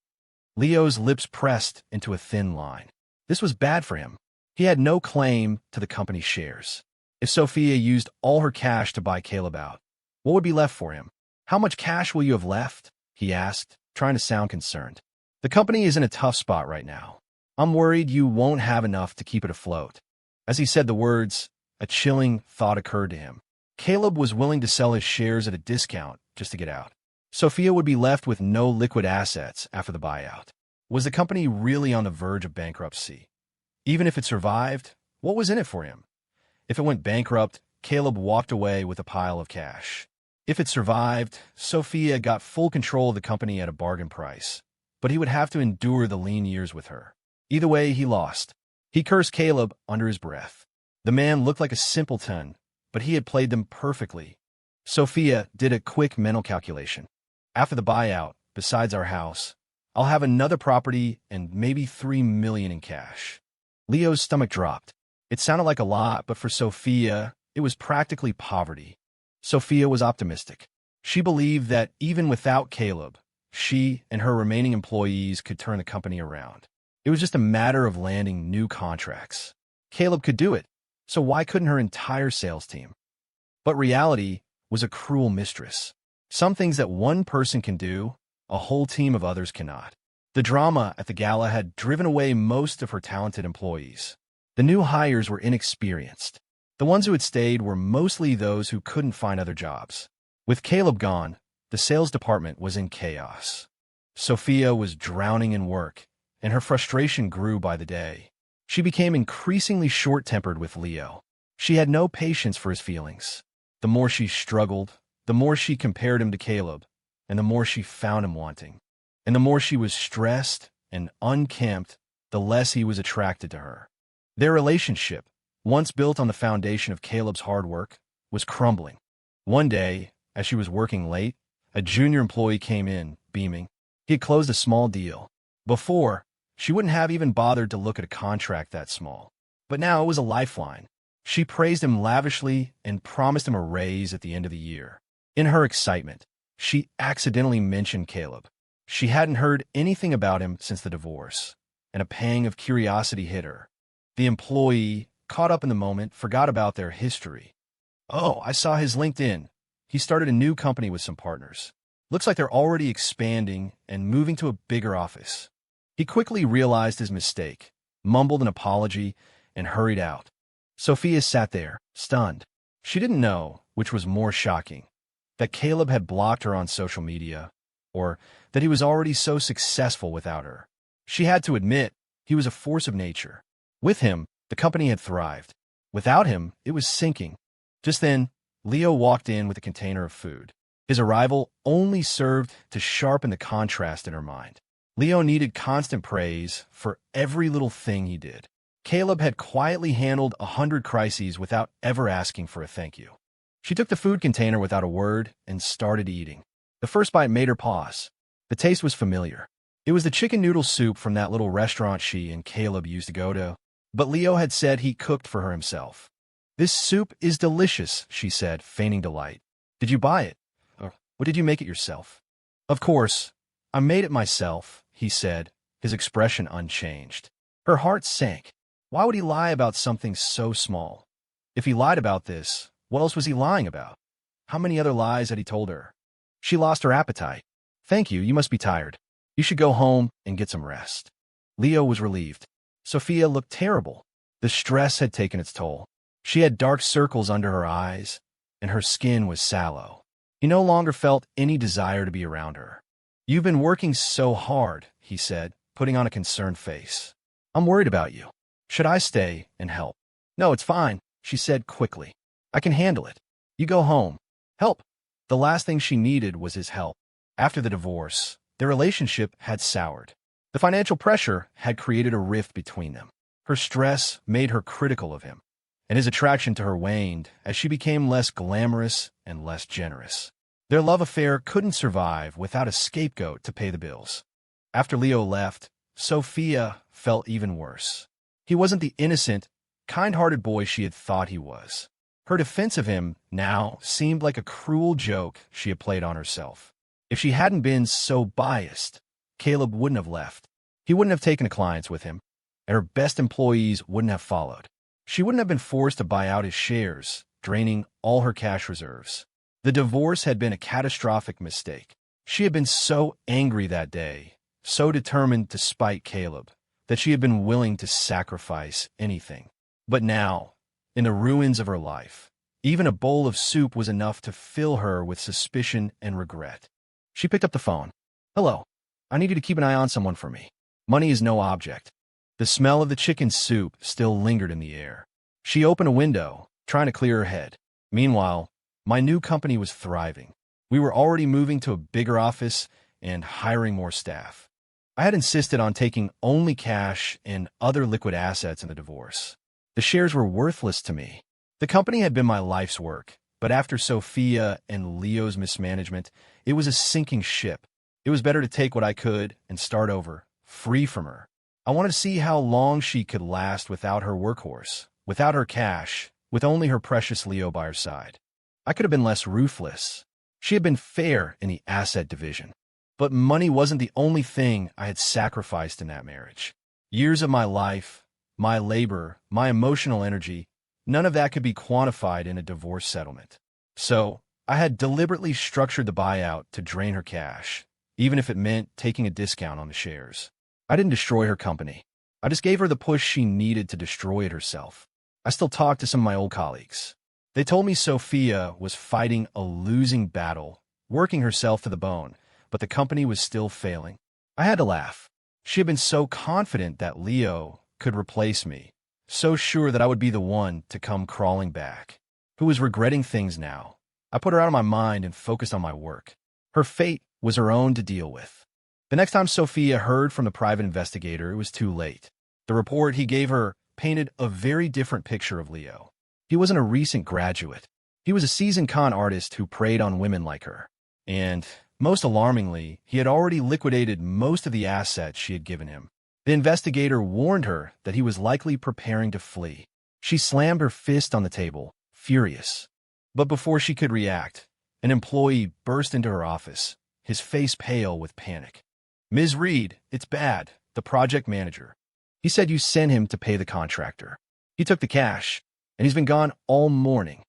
Leo's lips pressed into a thin line. This was bad for him. He had no claim to the company's shares. If Sophia used all her cash to buy Caleb out, what would be left for him? How much cash will you have left? He asked, trying to sound concerned. The company is in a tough spot right now. I'm worried you won't have enough to keep it afloat. As he said the words, a chilling thought occurred to him. Caleb was willing to sell his shares at a discount just to get out. Sophia would be left with no liquid assets after the buyout. Was the company really on the verge of bankruptcy? Even if it survived, what was in it for him? If it went bankrupt, Caleb walked away with a pile of cash. If it survived, Sophia got full control of the company at a bargain price, but he would have to endure the lean years with her. Either way, he lost. He cursed Caleb under his breath. The man looked like a simpleton, but he had played them perfectly. Sophia did a quick mental calculation. After the buyout, besides our house, I'll have another property and maybe $3 million in cash. Leo's stomach dropped. It sounded like a lot, but for Sophia, it was practically poverty. Sophia was optimistic. She believed that even without Caleb, she and her remaining employees could turn the company around. It was just a matter of landing new contracts. Caleb could do it, so why couldn't her entire sales team? But reality was a cruel mistress. Some things that one person can do, a whole team of others cannot. The drama at the gala had driven away most of her talented employees. The new hires were inexperienced. The ones who had stayed were mostly those who couldn't find other jobs. With Caleb gone, the sales department was in chaos. Sophia was drowning in work, and her frustration grew by the day. She became increasingly short-tempered with Leo. She had no patience for his feelings. The more she struggled, the more she compared him to Caleb, and the more she found him wanting. And the more she was stressed and unkempt, the less he was attracted to her. Their relationship, once built on the foundation of Caleb's hard work, was crumbling. One day, as she was working late, a junior employee came in, beaming. He had closed a small deal. Before, she wouldn't have even bothered to look at a contract that small. But now it was a lifeline. She praised him lavishly and promised him a raise at the end of the year. In her excitement, she accidentally mentioned Caleb. She hadn't heard anything about him since the divorce, and a pang of curiosity hit her. The employee, caught up in the moment, forgot about their history. "Oh, I saw his LinkedIn. He started a new company with some partners. Looks like they're already expanding and moving to a bigger office." He quickly realized his mistake, mumbled an apology, and hurried out. Sophia sat there, stunned. She didn't know, which was more shocking, that Caleb had blocked her on social media, or that he was already so successful without her. She had to admit, he was a force of nature. With him, the company had thrived. Without him, it was sinking. Just then, Leo walked in with a container of food. His arrival only served to sharpen the contrast in her mind. Leo needed constant praise for every little thing he did. Caleb had quietly handled 100 crises without ever asking for a thank you. She took the food container without a word and started eating. The first bite made her pause. The taste was familiar. It was the chicken noodle soup from that little restaurant she and Caleb used to go to, but Leo had said he cooked for her himself. "This soup is delicious," she said, feigning delight. "Did you buy it? Or did you make it yourself?" "Of course, I made it myself," he said, his expression unchanged. Her heart sank. Why would he lie about something so small? If he lied about this, what else was he lying about? How many other lies had he told her? She lost her appetite. "Thank you, you must be tired. You should go home and get some rest." Leo was relieved. Sophia looked terrible. The stress had taken its toll. She had dark circles under her eyes, and her skin was sallow. He no longer felt any desire to be around her. "You've been working so hard," he said, putting on a concerned face. "I'm worried about you. Should I stay and help?" "No, it's fine," she said quickly. "I can handle it. You go home. Help." The last thing she needed was his help. After the divorce, their relationship had soured. The financial pressure had created a rift between them. Her stress made her critical of him, and his attraction to her waned as she became less glamorous and less generous. Their love affair couldn't survive without a scapegoat to pay the bills. After Leo left, Sophia felt even worse. He wasn't the innocent, kind-hearted boy she had thought he was. Her defense of him now seemed like a cruel joke she had played on herself. If she hadn't been so biased, Caleb wouldn't have left. He wouldn't have taken clients with him, and her best employees wouldn't have followed. She wouldn't have been forced to buy out his shares, draining all her cash reserves. The divorce had been a catastrophic mistake. She had been so angry that day, so determined to spite Caleb, that she had been willing to sacrifice anything. But now, in the ruins of her life, even a bowl of soup was enough to fill her with suspicion and regret. She picked up the phone. "Hello. I need you to keep an eye on someone for me. Money is no object." The smell of the chicken soup still lingered in the air. She opened a window, trying to clear her head. Meanwhile, my new company was thriving. We were already moving to a bigger office and hiring more staff. I had insisted on taking only cash and other liquid assets in the divorce. The shares were worthless to me. The company had been my life's work, but after Sophia and Leo's mismanagement, it was a sinking ship. It was better to take what I could and start over, free from her. I wanted to see how long she could last without her workhorse, without her cash, with only her precious Leo by her side. I could have been less ruthless. She had been fair in the asset division. But money wasn't the only thing I had sacrificed in that marriage. Years of my life, my labor, my emotional energy, none of that could be quantified in a divorce settlement. So, I had deliberately structured the buyout to drain her cash, even if it meant taking a discount on the shares. I didn't destroy her company. I just gave her the push she needed to destroy it herself. I still talk to some of my old colleagues. They told me Sophia was fighting a losing battle, working herself to the bone, but the company was still failing. I had to laugh. She had been so confident that Leo could replace me, so sure that I would be the one to come crawling back. Who was regretting things now? I put her out of my mind and focused on my work. Her fate was her own to deal with. The next time Sophia heard from the private investigator, it was too late. The report he gave her painted a very different picture of Leo. He wasn't a recent graduate. He was a seasoned con artist who preyed on women like her. And, most alarmingly, he had already liquidated most of the assets she had given him. The investigator warned her that he was likely preparing to flee. She slammed her fist on the table, furious. But before she could react, an employee burst into her office, his face pale with panic. "Ms. Reed, it's bad, the project manager. He said you sent him to pay the contractor. He took the cash, and he's been gone all morning."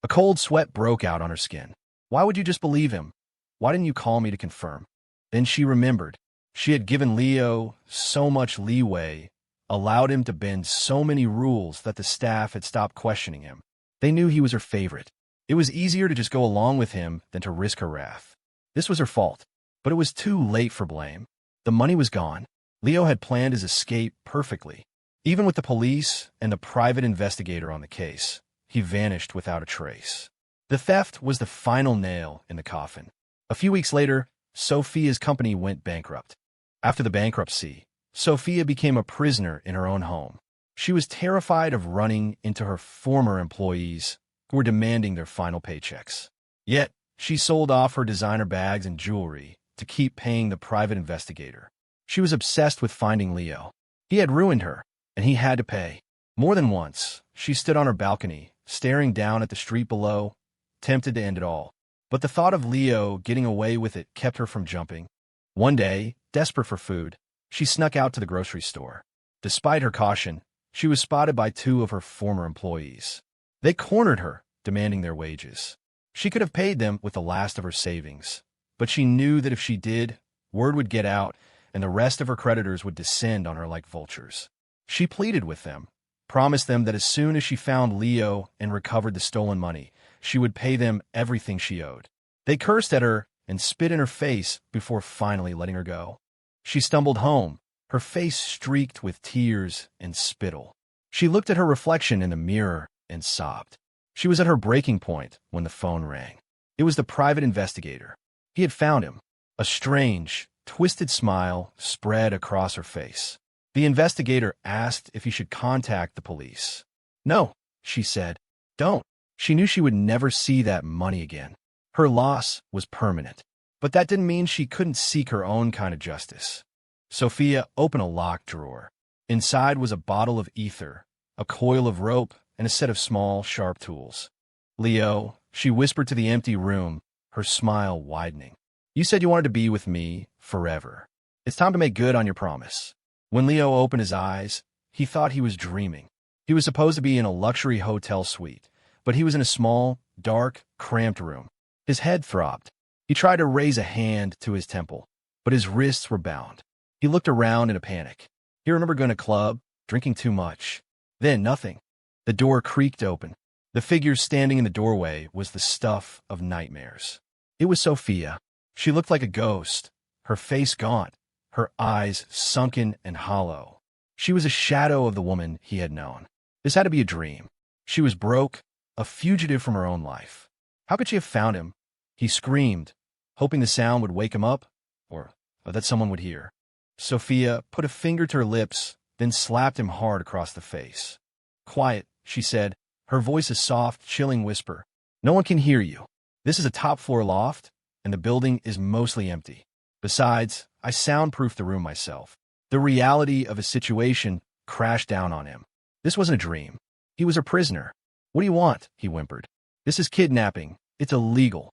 A cold sweat broke out on her skin. Why would you just believe him? Why didn't you call me to confirm? Then she remembered. She had given Leo so much leeway, allowed him to bend so many rules that the staff had stopped questioning him. They knew he was her favorite. It was easier to just go along with him than to risk her wrath. This was her fault, but it was too late for blame. The money was gone. Leo had planned his escape perfectly. Even with the police and the private investigator on the case, he vanished without a trace. The theft was the final nail in the coffin. A few weeks later, Sophia's company went bankrupt. After the bankruptcy, Sophia became a prisoner in her own home. She was terrified of running into her former employees who were demanding their final paychecks. Yet, she sold off her designer bags and jewelry to keep paying the private investigator. She was obsessed with finding Leo. He had ruined her, and he had to pay. More than once, she stood on her balcony, staring down at the street below, tempted to end it all. But the thought of Leo getting away with it kept her from jumping. One day, desperate for food, she snuck out to the grocery store. Despite her caution, she was spotted by two of her former employees. They cornered her, demanding their wages. She could have paid them with the last of her savings, but she knew that if she did, word would get out, and the rest of her creditors would descend on her like vultures. She pleaded with them, promised them that as soon as she found Leo and recovered the stolen money, she would pay them everything she owed. They cursed at her and spit in her face before finally letting her go. She stumbled home, her face streaked with tears and spittle. She looked at her reflection in the mirror and sobbed. She was at her breaking point when the phone rang. It was the private investigator. He had found him. A strange, twisted smile spread across her face. The investigator asked if he should contact the police. "No," she said. "Don't." She knew she would never see that money again. Her loss was permanent. But that didn't mean she couldn't seek her own kind of justice. Sophia opened a locked drawer. Inside was a bottle of ether, a coil of rope, and a set of small, sharp tools. "Leo," she whispered to the empty room, her smile widening. "You said you wanted to be with me forever. It's time to make good on your promise." When Leo opened his eyes, he thought he was dreaming. He was supposed to be in a luxury hotel suite, but he was in a small, dark, cramped room. His head throbbed. He tried to raise a hand to his temple, but his wrists were bound. He looked around in a panic. He remembered going to a club, drinking too much. Then nothing. The door creaked open. The figure standing in the doorway was the stuff of nightmares. It was Sophia. She looked like a ghost, her face gaunt, her eyes sunken and hollow. She was a shadow of the woman he had known. This had to be a dream. She was broke, a fugitive from her own life. How could she have found him? He screamed, hoping the sound would wake him up, or that someone would hear. Sophia put a finger to her lips, then slapped him hard across the face. "Quiet," she said, her voice a soft, chilling whisper. "No one can hear you. This is a top-floor loft, and the building is mostly empty. Besides, I soundproofed the room myself." The reality of his situation crashed down on him. This wasn't a dream. He was a prisoner. "What do you want?" he whimpered. "This is kidnapping. It's illegal."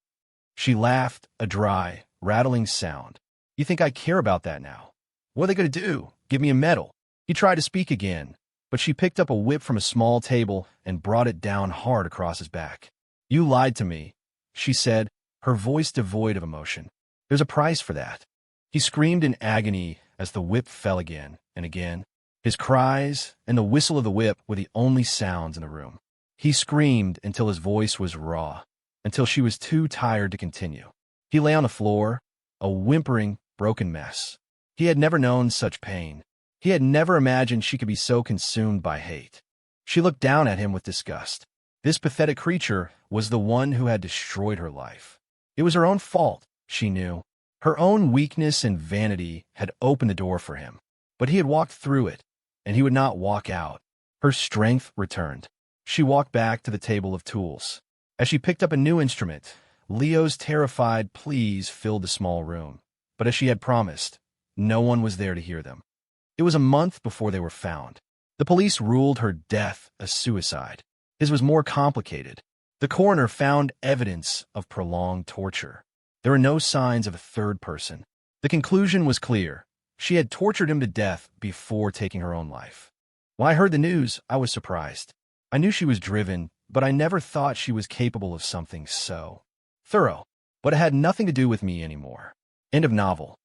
She laughed, a dry, rattling sound. "You think I care about that now? What are they going to do? Give me a medal?" He tried to speak again, but she picked up a whip from a small table and brought it down hard across his back. "You lied to me," she said, her voice devoid of emotion. "There's a price for that." He screamed in agony as the whip fell again and again. His cries and the whistle of the whip were the only sounds in the room. He screamed until his voice was raw, until she was too tired to continue. He lay on the floor, a whimpering, broken mess. He had never known such pain. He had never imagined she could be so consumed by hate. She looked down at him with disgust. This pathetic creature was the one who had destroyed her life. It was her own fault, she knew. Her own weakness and vanity had opened the door for him. But he had walked through it, and he would not walk out. Her strength returned. She walked back to the table of tools. As she picked up a new instrument, Leo's terrified pleas filled the small room. But as she had promised, no one was there to hear them. It was a month before they were found. The police ruled her death a suicide. His was more complicated. The coroner found evidence of prolonged torture. There were no signs of a third person. The conclusion was clear. She had tortured him to death before taking her own life. When I heard the news, I was surprised. I knew she was driven, but I never thought she was capable of something so thorough. But it had nothing to do with me anymore. End of novel.